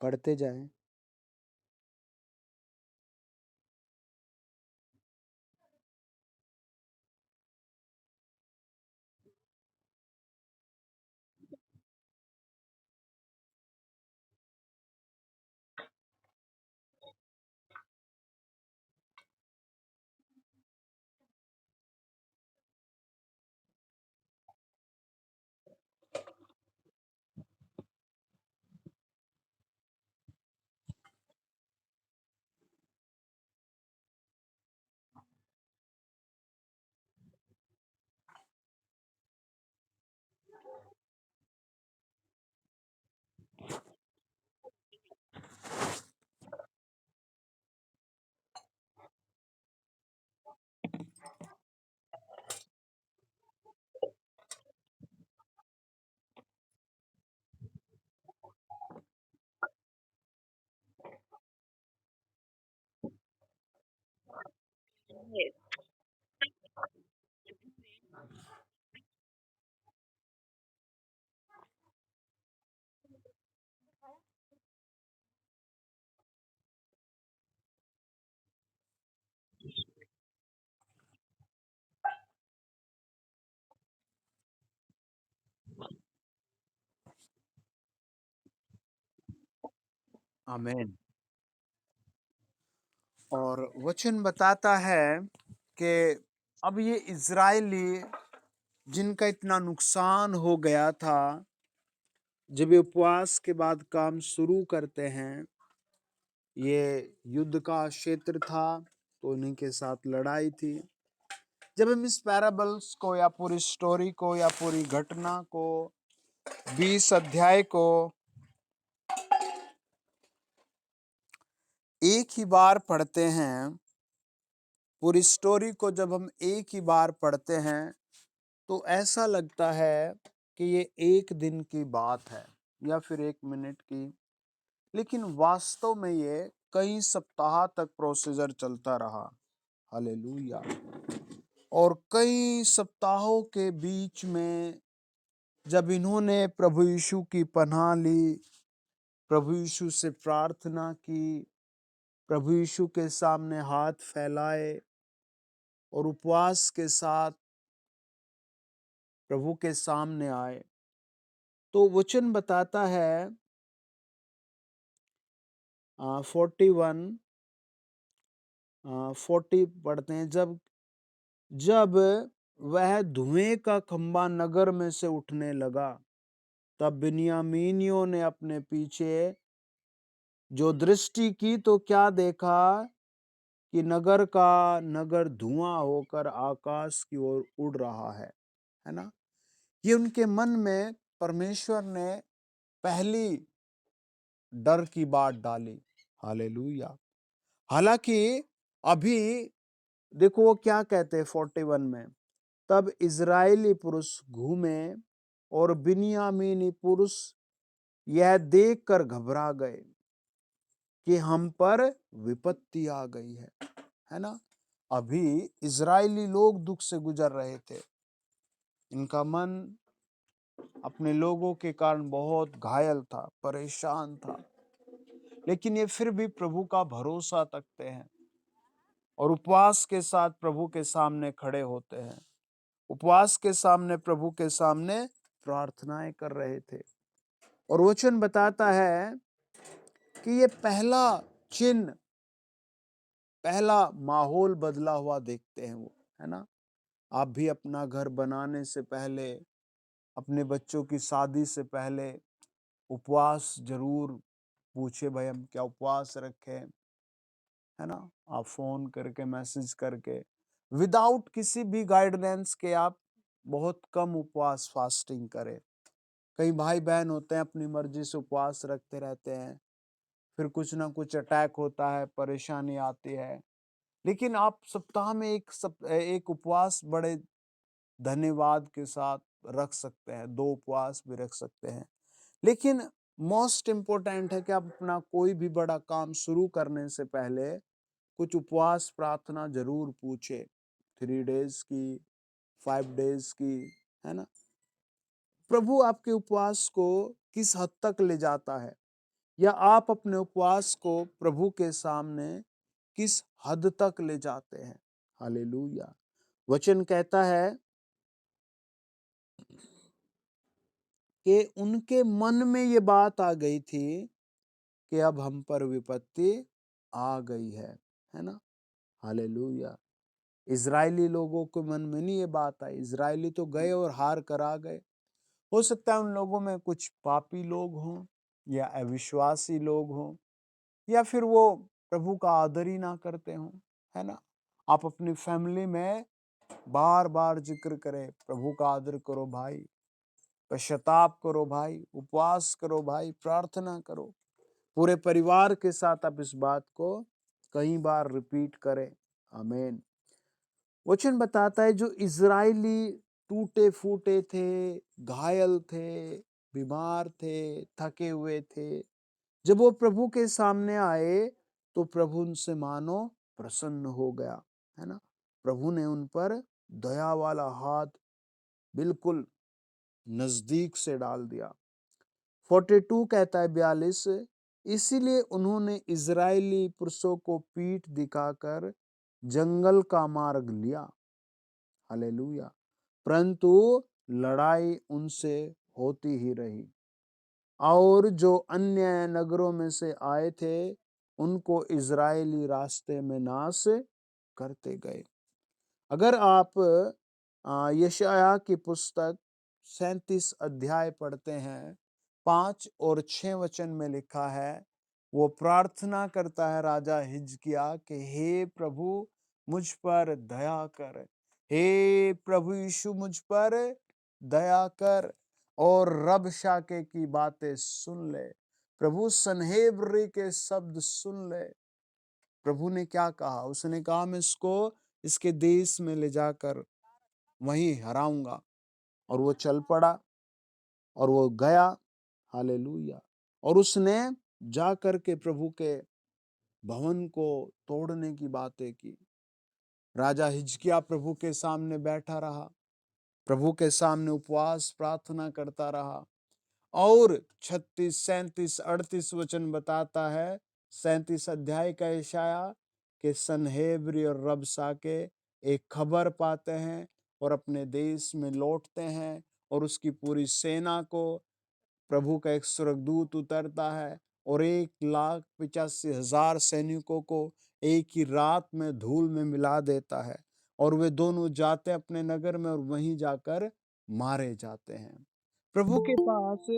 पढ़ते जाएं। आमीन। और वचन बताता है कि अब ये इजरायली जिनका इतना नुकसान हो गया था, जब ये उपवास के बाद काम शुरू करते हैं, ये युद्ध का क्षेत्र था, तो उन्हीं के साथ लड़ाई थी। जब हम इस पैराबल्स को या पूरी स्टोरी को या पूरी घटना को 20 अध्याय को एक ही बार पढ़ते हैं, पूरी स्टोरी को जब हम एक ही बार पढ़ते हैं, तो ऐसा लगता है कि ये एक दिन की बात है या फिर 1 मिनट की। लेकिन वास्तव में ये कई सप्ताह तक प्रोसीजर चलता रहा। हालेलुया। और कई सप्ताहों के बीच में जब इन्होंने प्रभु यीशु की पनाह ली, प्रभु यीशु से प्रार्थना की, प्रभु यीशु के सामने हाथ फैलाए और उपवास के साथ प्रभु के सामने आए, तो वचन बताता है 40 पढ़ते हैं, जब जब वह धुएं का खंबा नगर में से उठने लगा, तब बिन्यामीनियों ने अपने पीछे जो दृष्टि की तो क्या देखा कि नगर धुआं होकर आकाश की ओर उड़ रहा है ना। ये उनके मन में परमेश्वर ने पहली डर की बात डाली। हालेलुया। हालांकि अभी देखो वो क्या कहते हैं 41 में, तब इजरायली पुरुष घूमे और बिन्यामीनी पुरुष यह देखकर घबरा गए कि हम पर विपत्ति आ गई है ना। अभी इजरायली लोग दुख से गुजर रहे थे, इनका मन अपने लोगों के कारण बहुत घायल था, परेशान था, लेकिन ये फिर भी प्रभु का भरोसा रखते हैं और उपवास के साथ प्रभु के सामने खड़े होते हैं। उपवास के सामने प्रभु के सामने प्रार्थनाएं कर रहे थे। और वचन बताता है कि ये पहला चिन्ह, पहला माहौल बदला हुआ देखते हैं वो, है ना। आप भी अपना घर बनाने से पहले, अपने बच्चों की शादी से पहले उपवास जरूर पूछे, भाई हम क्या उपवास रखें, है ना। आप फोन करके, मैसेज करके, विदाउट किसी भी गाइडेंस के आप बहुत कम उपवास फास्टिंग करें। कई भाई बहन होते हैं अपनी मर्जी से उपवास रखते रहते हैं, फिर कुछ ना कुछ अटैक होता है, परेशानी आती है। लेकिन आप सप्ताह में एक उपवास बड़े धन्यवाद के साथ रख सकते हैं, 2 उपवास भी रख सकते हैं। लेकिन मोस्ट इम्पोर्टेंट है कि आप अपना कोई भी बड़ा काम शुरू करने से पहले कुछ उपवास प्रार्थना जरूर पूछे, 3 डेज की, 5 डेज की, है ना। प्रभु आपके उपवास को किस हद तक ले जाता है, या आप अपने उपवास को प्रभु के सामने किस हद तक ले जाते हैं। हालेलुया। वचन कहता है कि उनके मन में ये बात आ गई थी कि अब हम पर विपत्ति आ गई है ना। हालेलुया। इजरायली लोगों के मन में नहीं ये बात आई, इजरायली तो गए और हार कर आ गए। हो सकता है उन लोगों में कुछ पापी लोग हों, या अविश्वासी लोग हों, या फिर वो प्रभु का आदर ही ना करते हों, है ना। आप अपनी फैमिली में बार बार जिक्र करें, प्रभु का आदर करो भाई, पश्चाताप करो भाई, उपवास करो भाई, प्रार्थना करो। पूरे परिवार के साथ आप इस बात को कई बार रिपीट करें। आमीन। वचन बताता है जो इजरायली टूटे फूटे थे, घायल थे, बीमार थे, थके हुए थे, जब वो प्रभु के सामने आए तो प्रभु उनसे मानो प्रसन्न हो गया, है ना। प्रभु ने उन पर दया वाला हाथ बिल्कुल नजदीक से डाल दिया। 42 कहता है 42, इसीलिए उन्होंने इजरायली पुरुषों को पीठ दिखाकर जंगल का मार्ग लिया। हालेलुया। परंतु लड़ाई उनसे होती ही रही, और जो अन्य नगरों में से आए थे उनको इजरायली रास्ते में नाश करते गए। अगर आप यशायाह की पुस्तक 37 अध्याय पढ़ते हैं, 5 और 6 वचन में लिखा है, वो प्रार्थना करता है राजा हिजकिय्याह कि हे प्रभु मुझ पर दया कर, हे प्रभु यीशु मुझ पर दया कर, और रब शाके की बातें सुन ले, प्रभु सन्हेबरी के शब्द सुन ले। प्रभु ने क्या कहा, उसने कहा मैं इसको इसके देश में ले जाकर वहीं हराऊंगा। और वो चल पड़ा और वो गया। हालेलुया। और उसने जा कर के प्रभु के भवन को तोड़ने की बातें की। राजा हिजकिय्याह प्रभु के सामने बैठा रहा, प्रभु के सामने उपवास प्रार्थना करता रहा, और 36, 37, 38 वचन बताता है, 37 अध्याय का यशाया, कि सन्हेब्री और रबशाके एक खबर पाते हैं और अपने देश में लौटते हैं, और उसकी पूरी सेना को प्रभु का एक स्वर्गदूत उतरता है और 1,85,000 सैनिकों को एक ही रात में धूल में मिला देता है, और वे दोनों जाते हैं अपने नगर में और वहीं जाकर मारे जाते हैं। प्रभु के पास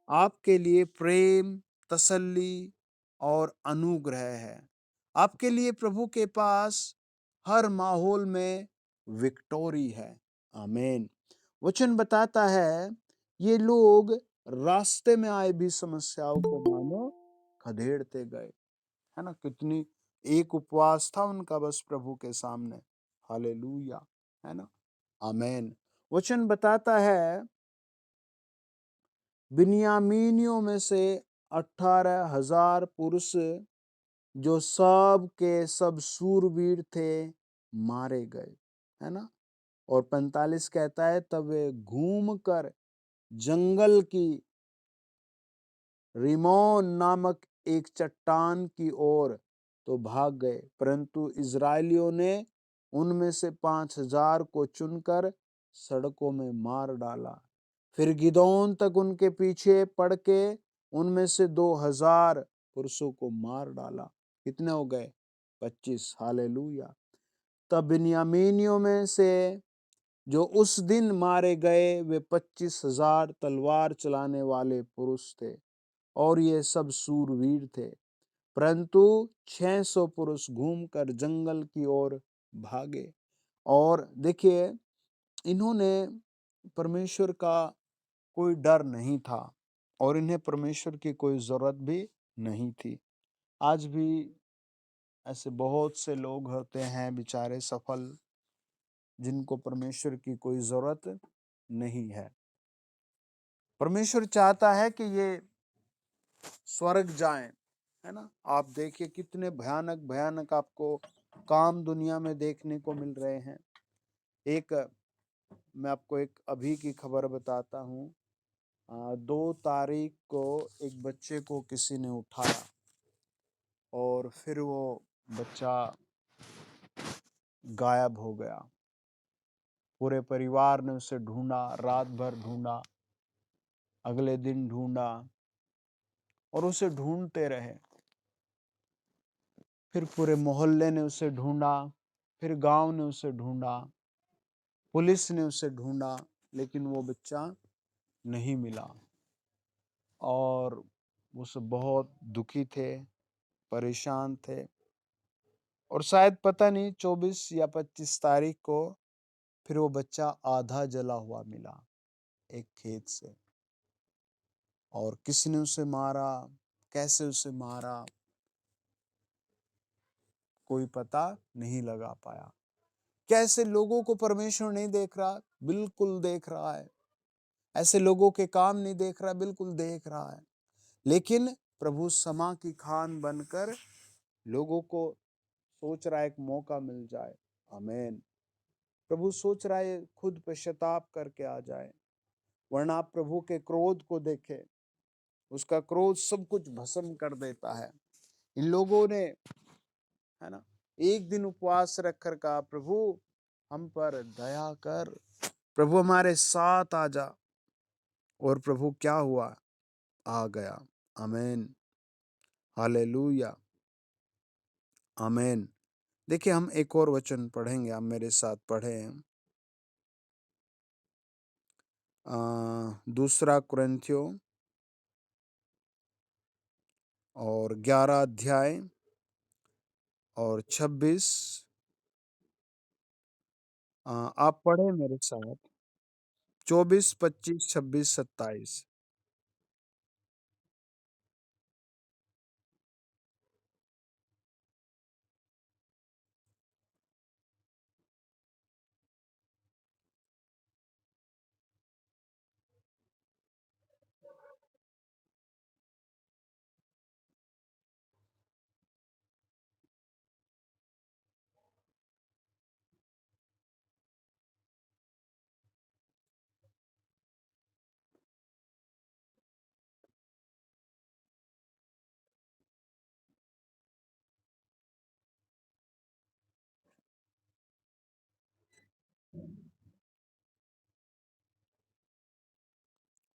आपके लिए प्रेम, तसल्ली और अनुग्रह है। आपके लिए प्रभु के पास हर माहौल में विक्टोरी है। आमीन। वचन बताता है, ये लोग रास्ते में आए भी समस्याओं को मानो खदेड़ते गए। है ना? कितनी एक उपवास था उनका बस प्रभु के सामने। हालेलुया। है ना? आमीन। वचन बताता है, बिन्यामीनियों में से 18,000 पुरुष जो सब के सब सूरवीर थे मारे गए। है ना? और 45 कहता है, तब वे घूम कर जंगल की रिमोन नामक एक चट्टान की ओर तो भाग गए, परंतु इजरायलियों ने उनमें से 5,000 को चुनकर सड़कों में मार डाला। फिर गिदोन तक उनके पीछे पड़ के उनमें से 2,000 पुरुषों को मार डाला। कितने हो गए? 25। हालेलुया। तब बिन्यामीनियों में से जो उस दिन मारे गए वे 25,000 तलवार चलाने वाले पुरुष थे, और ये सब सूरवीर थे, परंतु 600 पुरुष घूमकर जंगल की ओर भागे। और देखिए, इन्होंने परमेश्वर का कोई डर नहीं था, और इन्हें परमेश्वर की कोई जरूरत भी नहीं थी। आज भी ऐसे बहुत से लोग होते हैं बेचारे सफल, जिनको परमेश्वर की कोई जरूरत नहीं है। परमेश्वर चाहता है कि ये स्वर्ग जाएं। है ना? आप देखिए कितने भयानक भयानक आपको काम दुनिया में देखने को मिल रहे हैं। एक मैं आपको एक अभी की खबर बताता हूँ। 2 तारीख को एक बच्चे को किसी ने उठाया, और फिर वो बच्चा गायब हो गया। पूरे परिवार ने उसे ढूंढा, रात भर ढूंढा, अगले दिन ढूंढा, और उसे ढूंढते रहे। फिर पूरे मोहल्ले ने उसे ढूंढा, फिर गांव ने उसे ढूंढा, पुलिस ने उसे ढूंढा, लेकिन वो बच्चा नहीं मिला। और वो सब बहुत दुखी थे, परेशान थे, और शायद पता नहीं 24 या 25 तारीख को फिर वो बच्चा आधा जला हुआ मिला एक खेत से। और किसने उसे मारा, कैसे उसे मारा, कोई पता नहीं लगा पाया। कैसे लोगों को परमेश्वर नहीं देख रहा? बिल्कुल देख रहा है। ऐसे लोगों के काम नहीं देख रहा? बिल्कुल देख रहा है। लेकिन प्रभु समा की खान बनकर लोगों को सोच रहा है एक मौका मिल जाए। आमीन। प्रभु सोच रहा है खुद पश्चाताप करके आ जाए, वरना आप प्रभु के क्रोध को देखें। उसका क्रोध सब कुछ भस्म कर देता है। इन लोगों ने, है ना, एक दिन उपवास रखकर कहा, प्रभु हम पर दया कर, प्रभु हमारे साथ आ जा। और प्रभु क्या हुआ? आ गया। आमीन। हालेलुया। आमीन। देखिए, हम एक और वचन पढ़ेंगे, आप मेरे साथ पढ़ें। दूसरा कुरिन्थियों और 11 अध्याय और 26। आप पढ़े मेरे साथ। 24, 25, 26, 27।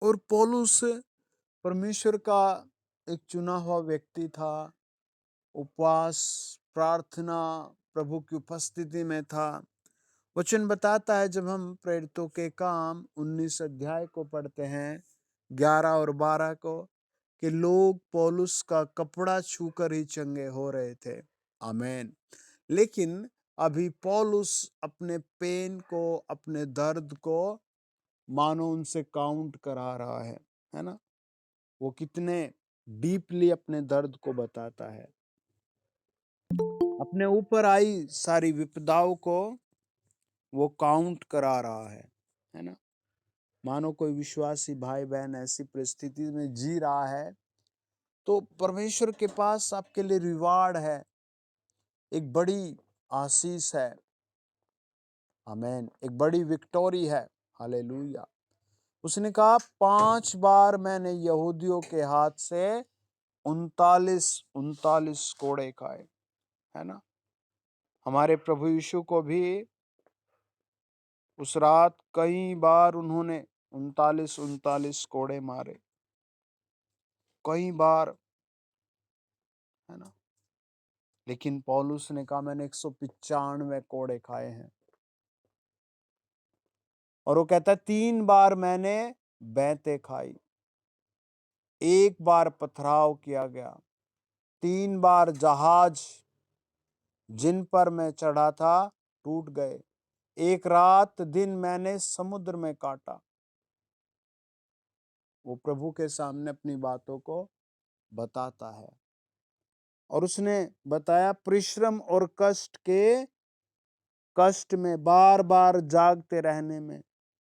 और पौलुस परमेश्वर का एक चुना हुआ व्यक्ति था। उपवास, प्रार्थना, प्रभु की उपस्थिति में था। वचन बताता है, जब हम प्रेरितों के काम 19 अध्याय को पढ़ते हैं 11 और 12 को, कि लोग पौलुस का कपड़ा छूकर ही चंगे हो रहे थे। आमीन। लेकिन अभी पौलुस अपने पेन को, अपने दर्द को मानो उनसे काउंट करा रहा है ना। वो कितने डीपली अपने दर्द को बताता है। अपने ऊपर आई सारी विपदाओं को वो काउंट करा रहा है ना। मानो कोई विश्वासी भाई बहन ऐसी परिस्थिति में जी रहा है, तो परमेश्वर के पास आपके लिए रिवार्ड है, एक बड़ी आशीष है। आमीन। एक बड़ी विक्टोरी है। हालेलुया। उसने कहा 5 बार मैंने यहूदियों के हाथ से 39 कोड़े खाए, है ना। हमारे प्रभु यीशु को भी उस रात कई बार उन्होंने 39 कोड़े मारे, कई बार, है ना। लेकिन पौलुस ने कहा मैंने 195 कोड़े खाए हैं। और वो कहता है 3 बार मैंने बैंतें खाई, 1 बार पथराव किया गया, 3 बार जहाज जिन पर मैं चढ़ा था टूट गए, 1 रात दिन मैंने समुद्र में काटा। वो प्रभु के सामने अपनी बातों को बताता है। और उसने बताया परिश्रम और कष्ट में, बार बार जागते रहने में,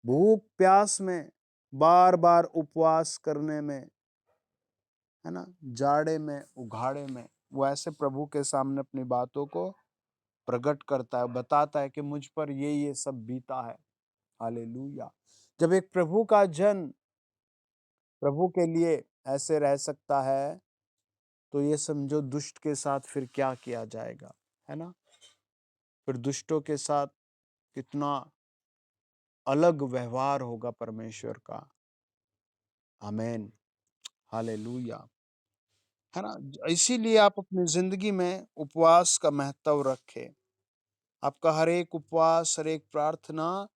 भूख प्यास में, बार बार उपवास करने में, है ना, जाड़े में, उघाड़े में, वो ऐसे प्रभु के सामने अपनी बातों को प्रकट करता है, बताता है कि मुझ पर ये सब बीता है। हालेलुया। जब एक प्रभु का जन प्रभु के लिए ऐसे रह सकता है, तो ये समझो दुष्ट के साथ फिर क्या किया जाएगा, है ना। फिर दुष्टों के साथ कितना अलग व्यवहार होगा परमेश्वर का। आमीन। हालेलुया। है ना। इसीलिए आप अपनी जिंदगी में उपवास का महत्व रखें। आपका हर एक उपवास, हर एक प्रार्थना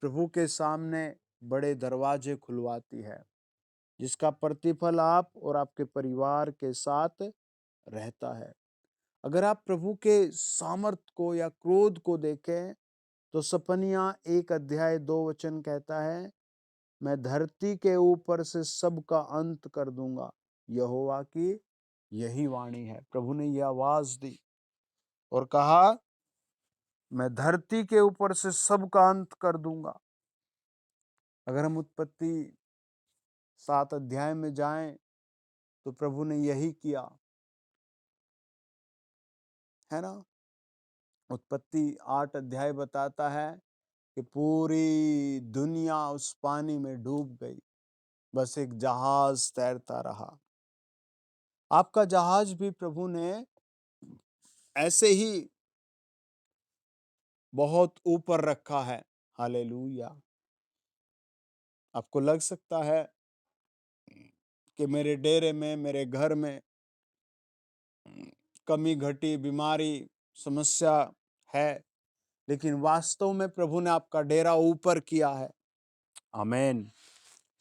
प्रभु के सामने बड़े दरवाजे खुलवाती है, जिसका प्रतिफल आप और आपके परिवार के साथ रहता है। अगर आप प्रभु के सामर्थ को या क्रोध को देखें, तो सपनियां 1 अध्याय 2 वचन कहता है, मैं धरती के ऊपर से सबका अंत कर दूंगा, यहोवा की यही वाणी है। प्रभु ने यह आवाज दी और कहा, मैं धरती के ऊपर से सबका अंत कर दूंगा। अगर हम उत्पत्ति 7 अध्याय में जाएं, तो प्रभु ने यही किया, है ना। उत्पत्ति 8 अध्याय बताता है कि पूरी दुनिया उस पानी में डूब गई, बस एक जहाज तैरता रहा। आपका जहाज भी प्रभु ने ऐसे ही बहुत ऊपर रखा है। हालेलुया। आपको लग सकता है कि मेरे डेरे में, मेरे घर में कमी घटी, बीमारी, समस्या है, लेकिन वास्तव में प्रभु ने आपका डेरा ऊपर किया है। आमीन।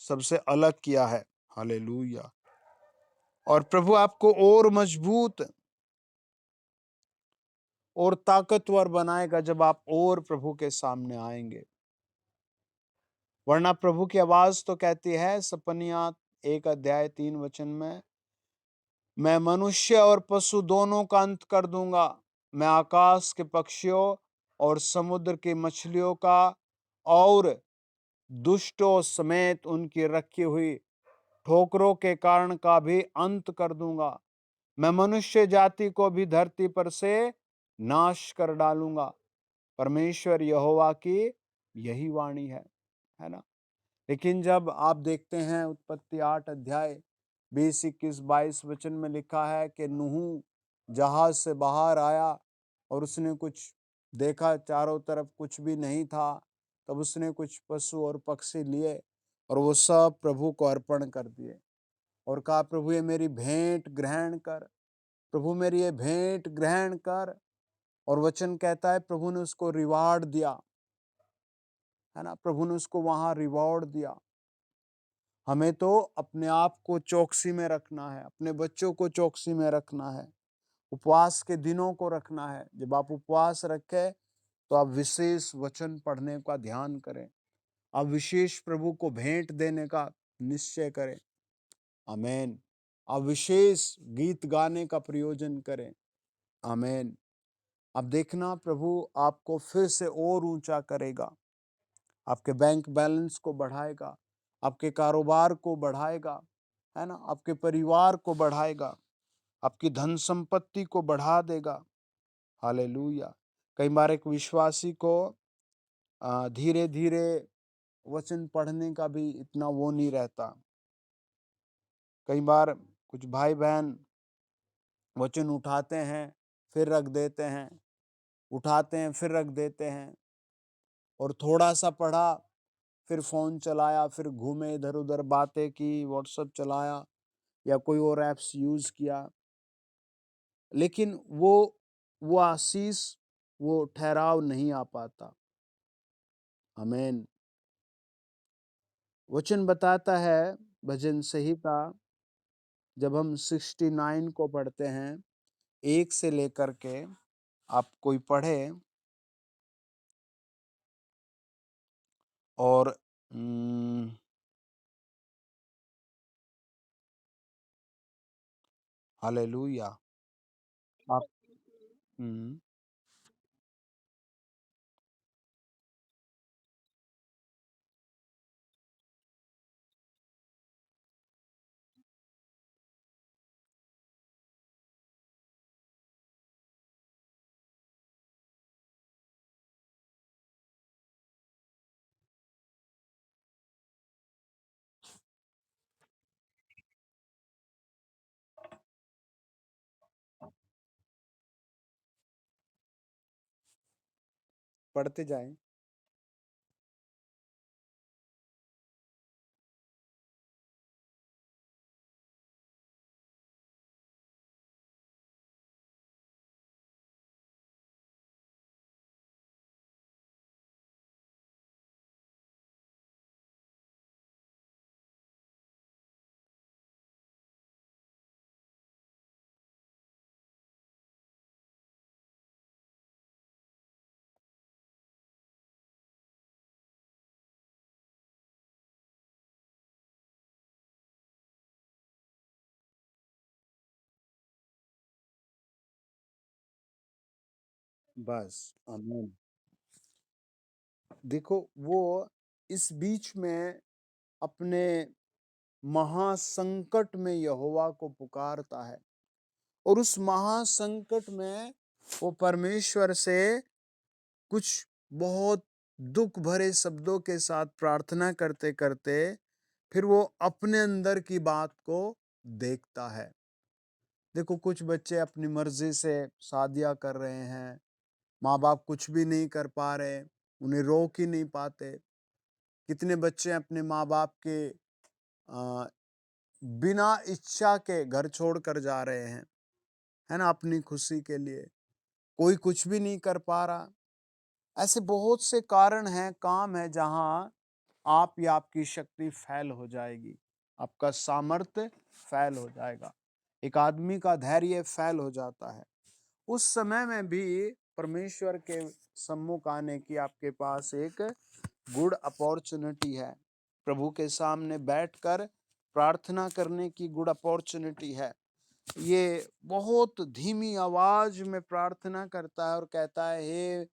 सबसे अलग किया है। हालेलुया। और प्रभु आपको और मजबूत और ताकतवर बनाएगा जब आप और प्रभु के सामने आएंगे। वरना प्रभु की आवाज तो कहती है सपनियां 1 अध्याय 3 वचन में, मैं मनुष्य और पशु दोनों का अंत कर दूंगा, मैं आकाश के पक्षियों और समुद्र की मछलियों का और दुष्टों समेत उनकी रखी हुई ठोकरों के कारण का भी अंत कर दूंगा। मैं मनुष्य जाति को भी धरती पर से नाश कर डालूंगा। परमेश्वर यहोवा की यही वाणी है ना। लेकिन जब आप देखते हैं उत्पत्ति 8 अध्याय 20, 21, 22 वचन में लिखा है कि नूह जहाज से बाहर आया और उसने कुछ देखा, चारों तरफ कुछ भी नहीं था। तब उसने कुछ पशु और पक्षी लिए और वो सब प्रभु को अर्पण कर दिए और कहा, प्रभु ये मेरी भेंट ग्रहण कर, प्रभु मेरी ये भेंट ग्रहण कर। और वचन कहता है प्रभु ने उसको रिवार्ड दिया, है ना, प्रभु ने उसको वहां रिवॉर्ड दिया। हमें तो अपने आप को चौकसी में रखना है, अपने बच्चों को चौकसी में रखना है, उपवास के दिनों को रखना है। जब आप उपवास रखें तो आप विशेष वचन पढ़ने का ध्यान करें, आप विशेष प्रभु को भेंट देने का निश्चय करें। आमेन। आप विशेष गीत गाने का प्रयोजन करें। आमेन। अब देखना प्रभु आपको फिर से और ऊंचा करेगा, आपके बैंक बैलेंस को बढ़ाएगा, आपके कारोबार को बढ़ाएगा, है ना, आपके परिवार को बढ़ाएगा, आपकी धन संपत्ति को बढ़ा देगा। हालेलुया। कई बार एक विश्वासी को धीरे धीरे वचन पढ़ने का भी इतना वो नहीं रहता। कई बार कुछ भाई बहन वचन उठाते हैं फिर रख देते हैं, उठाते हैं फिर रख देते हैं, और थोड़ा सा पढ़ा फिर फोन चलाया, फिर घूमे इधर उधर, बातें की, व्हाट्सएप चलाया या कोई और ऐप्स यूज किया, लेकिन वो आशीष, वो ठहराव नहीं आ पाता। आमीन। वचन बताता है भजन संहिता, जब हम 69 को पढ़ते हैं, 1 से लेकर के आप कोई पढ़े और हालेलुया। आप पढ़ते जाएं। बस। आमीन। देखो, वो इस बीच में अपने महासंकट में यहोवा को पुकारता है, और उस महासंकट में वो परमेश्वर से कुछ बहुत दुख भरे शब्दों के साथ प्रार्थना करते करते फिर वो अपने अंदर की बात को देखता है। देखो, कुछ बच्चे अपनी मर्जी से शादियां कर रहे हैं, माँ बाप कुछ भी नहीं कर पा रहे, उन्हें रोक ही नहीं पाते। कितने बच्चे अपने माँ बाप के आ, बिना इच्छा के घर छोड़ कर जा रहे हैं, है ना, अपनी खुशी के लिए। कोई कुछ भी नहीं कर पा रहा। ऐसे बहुत से कारण हैं, काम है, जहां आप या आपकी शक्ति फैल हो जाएगी, आपका सामर्थ्य फैल हो जाएगा, एक आदमी का धैर्य फैल हो जाता है। उस समय में भी परमेश्वर के सम्मुख आने की आपके पास एक गुड अपॉर्चुनिटी है, प्रभु के सामने बैठकर प्रार्थना करने की गुड अपॉर्चुनिटी है। ये बहुत धीमी आवाज में प्रार्थना करता है और कहता है, हे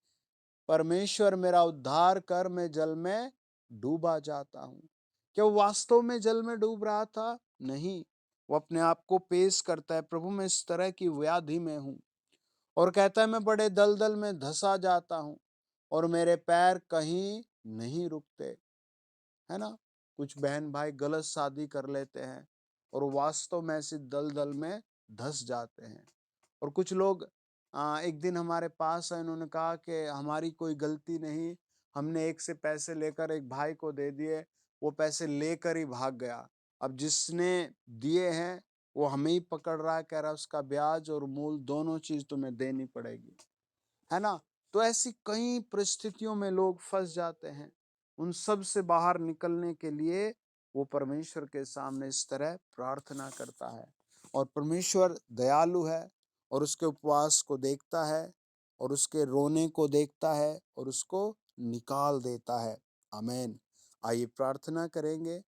परमेश्वर मेरा उद्धार कर, मैं जल में डूबा जाता हूँ। क्या वो वास्तव में जल में डूब रहा था? नहीं। वो अपने आप को पेश करता है, प्रभु मैं इस तरह की व्याधि में हूँ, और कहता है मैं बड़े दलदल में धंसा जाता हूँ और मेरे पैर कहीं नहीं रुकते, है ना। कुछ बहन भाई गलत शादी कर लेते हैं और वास्तव में ऐसी दलदल में धंस जाते हैं। और कुछ लोग एक दिन हमारे पास आए, उन्होंने कहा कि हमारी कोई गलती नहीं, हमने एक से पैसे लेकर एक भाई को दे दिए, वो पैसे लेकर ही भाग गया। अब जिसने दिए हैं वो हमें ही पकड़ रहा है, कह रहा है उसका ब्याज और मूल दोनों चीज तुम्हें देनी पड़ेगी, है ना। तो ऐसी कई परिस्थितियों में लोग फंस जाते हैं। उन सब से बाहर निकलने के लिए वो परमेश्वर के सामने इस तरह प्रार्थना करता है, और परमेश्वर दयालु है और उसके उपवास को देखता है और उसके रोने को देखता है और उसको निकाल देता है। आमीन। आइए प्रार्थना करेंगे।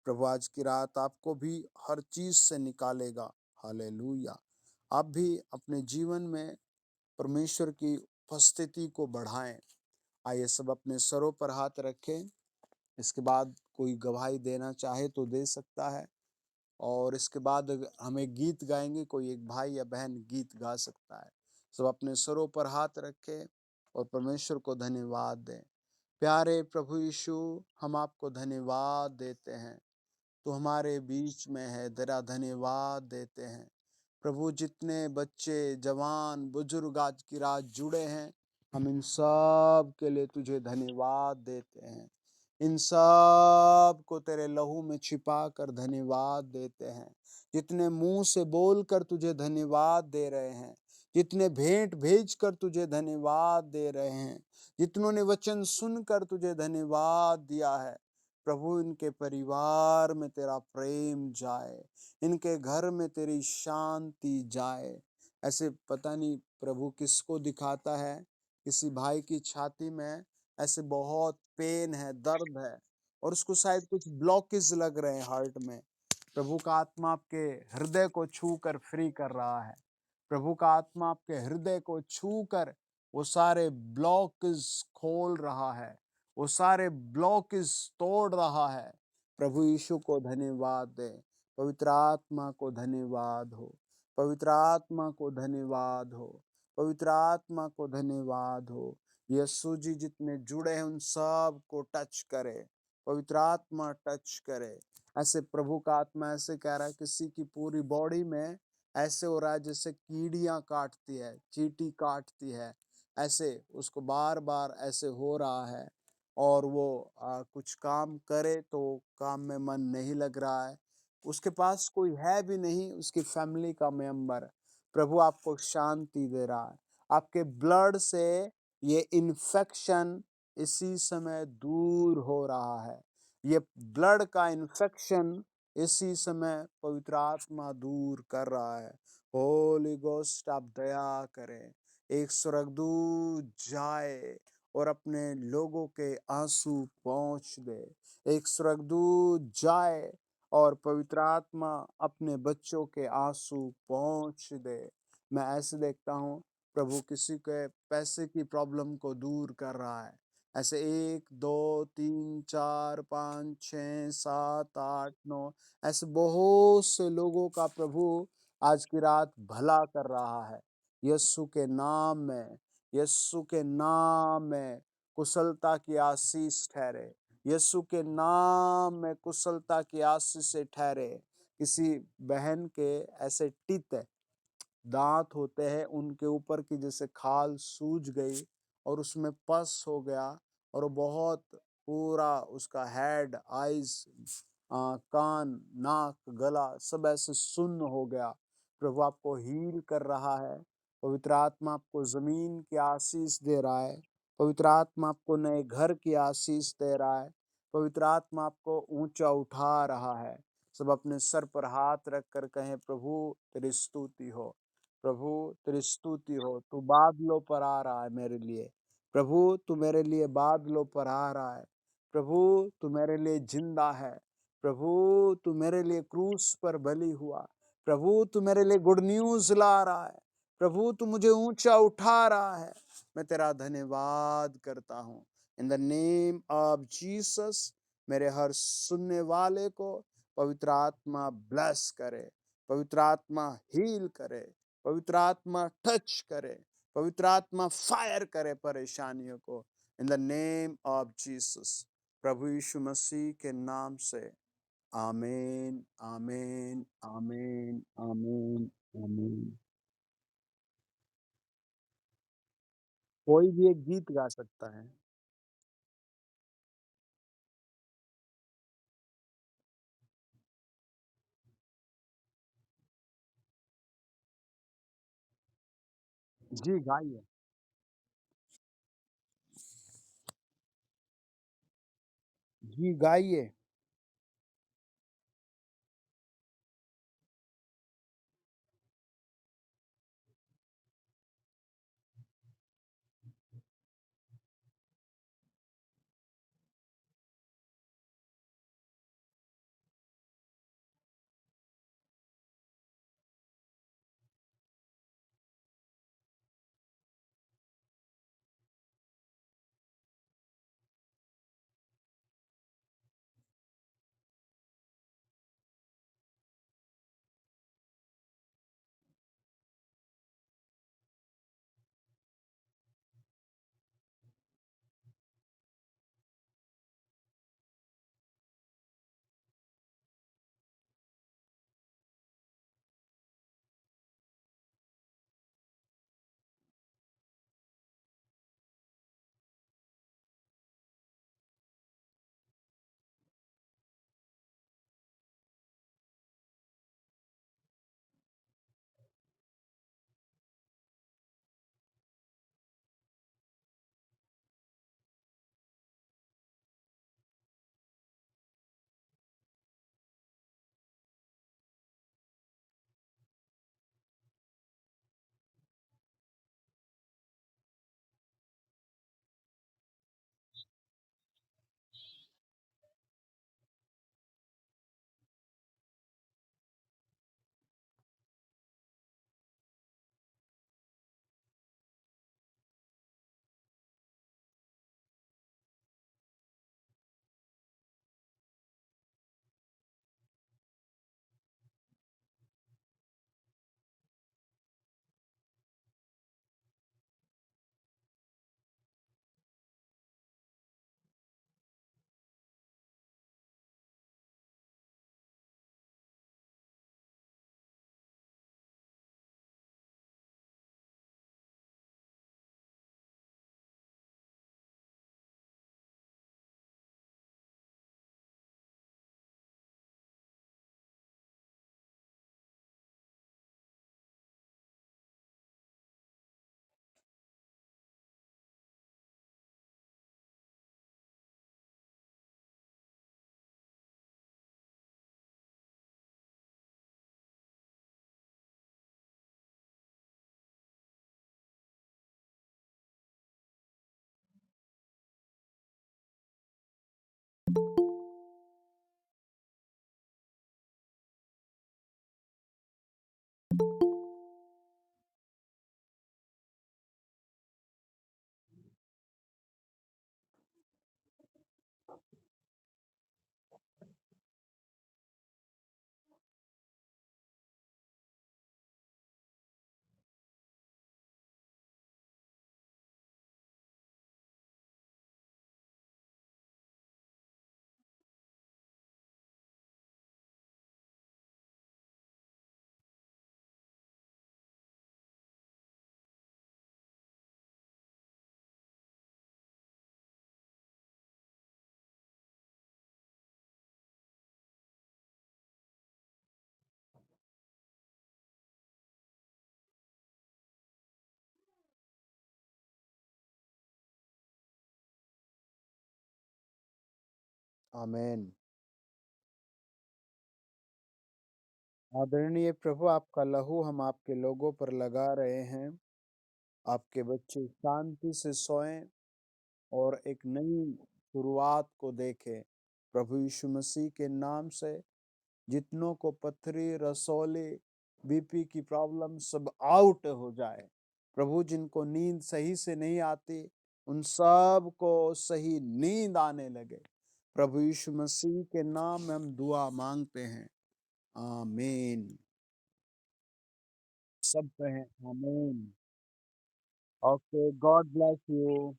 प्रभु आज की रात आपको भी हर चीज से निकालेगा। हालेलुया। आप भी अपने जीवन में परमेश्वर की उपस्थिति को बढ़ाएं। आइए सब अपने सरों पर हाथ रखें। इसके बाद कोई गवाही देना चाहे तो दे सकता है, और इसके बाद हमें गीत गाएंगे, कोई एक भाई या बहन गीत गा सकता है। सब अपने सरों पर हाथ रखें और परमेश्वर को धन्यवाद दें। प्यारे प्रभु यीशु, हम आपको धन्यवाद देते हैं। तो हमारे बीच में है, तेरा धन्यवाद देते हैं। प्रभु जितने बच्चे, जवान, बुजुर्ग आज की रात जुड़े हैं, हम इन सब के लिए तुझे धन्यवाद देते हैं। इन सब को तेरे लहू में छिपा कर धन्यवाद देते हैं। जितने मुंह से बोलकर तुझे धन्यवाद दे रहे हैं, जितने भेंट भेज कर तुझे धन्यवाद दे रहे हैं, जितनों ने वचन सुनकर तुझे धन्यवाद दिया है, प्रभु इनके परिवार में तेरा प्रेम जाए, इनके घर में तेरी शांति जाए। ऐसे पता नहीं प्रभु किसको दिखाता है, किसी भाई की छाती में ऐसे बहुत पेन है, दर्द है, और उसको शायद कुछ ब्लॉकेज लग रहे हैं हार्ट में। प्रभु का आत्मा आपके हृदय को छू कर फ्री कर रहा है। प्रभु का आत्मा आपके हृदय को छू कर वो सारे ब्लॉकेज खोल रहा है, वो सारे ब्लॉकेज तोड़ रहा है। प्रभु यीशु को धन्यवाद दे। पवित्र आत्मा को धन्यवाद हो। पवित्र आत्मा को धन्यवाद हो। पवित्र आत्मा को धन्यवाद हो। यीशु जी जितने जुड़े हैं उन सब को टच करे। पवित्र आत्मा टच करे। ऐसे प्रभु का आत्मा ऐसे कह रहा है, किसी की पूरी बॉडी में ऐसे हो रहा है जैसे कीड़ियां काटती है, चींटी काटती है, ऐसे उसको बार बार ऐसे हो रहा है। और वो कुछ काम करे तो काम में मन नहीं लग रहा है। उसके पास कोई है भी नहीं, उसकी फैमिली का मेंबर। प्रभु आपको शांति दे रहा है। आपके ब्लड से ये इन्फेक्शन इसी समय दूर हो रहा है। ये ब्लड का इन्फेक्शन इसी समय पवित्र आत्मा दूर कर रहा है। होली गोस्ट आप दया करें। एक स्वर्गदूत जाए और अपने लोगों के आंसू पोंछ दे। एक स्वर्गदूत जाए और पवित्र आत्मा अपने बच्चों के आंसू पोंछ दे। मैं ऐसे देखता हूँ प्रभु किसी के पैसे की प्रॉब्लम को दूर कर रहा है। ऐसे 1 2 3 4 5 6 7 8 9 ऐसे बहुत से लोगों का प्रभु आज की रात भला कर रहा है। यीशु के नाम में, यीशु के नाम में कुशलता की आशीष ठहरे। यीशु के नाम में कुशलता की आशीष से ठहरे। किसी बहन के ऐसे टीथ दांत होते हैं, उनके ऊपर की जैसे खाल सूज गई और उसमें पस हो गया, और वो बहुत पूरा उसका हेड, आईज, कान, नाक, गला सब ऐसे सुन्न हो गया। प्रभु आपको हील कर रहा है। पवित्र आत्मा आपको जमीन की आशीष दे रहा है। पवित्र आत्मा आपको नए घर की आशीष दे रहा है। पवित्र आत्मा आपको ऊंचा उठा रहा है। सब अपने सर पर हाथ रख कर कहें, प्रभु तेरी स्तुति हो, प्रभु तेरी स्तुति हो। तू बादलों पर आ रहा है मेरे लिए। प्रभु तू मेरे लिए बादलों पर आ रहा है। प्रभु तू मेरे लिए जिंदा है। प्रभु तू मेरे लिए क्रूस पर बलि हुआ। प्रभु तू मेरे लिए गुड न्यूज ला रहा है। प्रभु तू मुझे ऊंचा उठा रहा है। मैं तेरा धन्यवाद करता हूँ। इन द नेम ऑफ जीसस मेरे हर सुनने वाले को पवित्र आत्मा ब्लेस करे, पवित्र आत्मा हील करे, पवित्र आत्मा टच करे, पवित्र आत्मा फायर करे परेशानियों को। In the name of Jesus, प्रभु यीशु मसीह के नाम से। आमीन, आमीन, आमीन, आमीन, आमीन। कोई भी एक गीत गा सकता है। जी गाइए। जी गाइए। आमेन। आदरणीय प्रभु, आपका लहू हम आपके लोगों पर लगा रहे हैं। आपके बच्चे शांति से सोएं और एक नई शुरुआत को देखें। प्रभु यीशु मसीह के नाम से जितनों को पथरी, रसौली, बीपी की प्रॉब्लम सब आउट हो जाए। प्रभु, जिनको नींद सही से नहीं आती, उन सब को सही नींद आने लगे। प्रभु यीशु मसीह के नाम में हम दुआ मांगते हैं। आमीन। सब कहें आमीन। Okay, God bless you.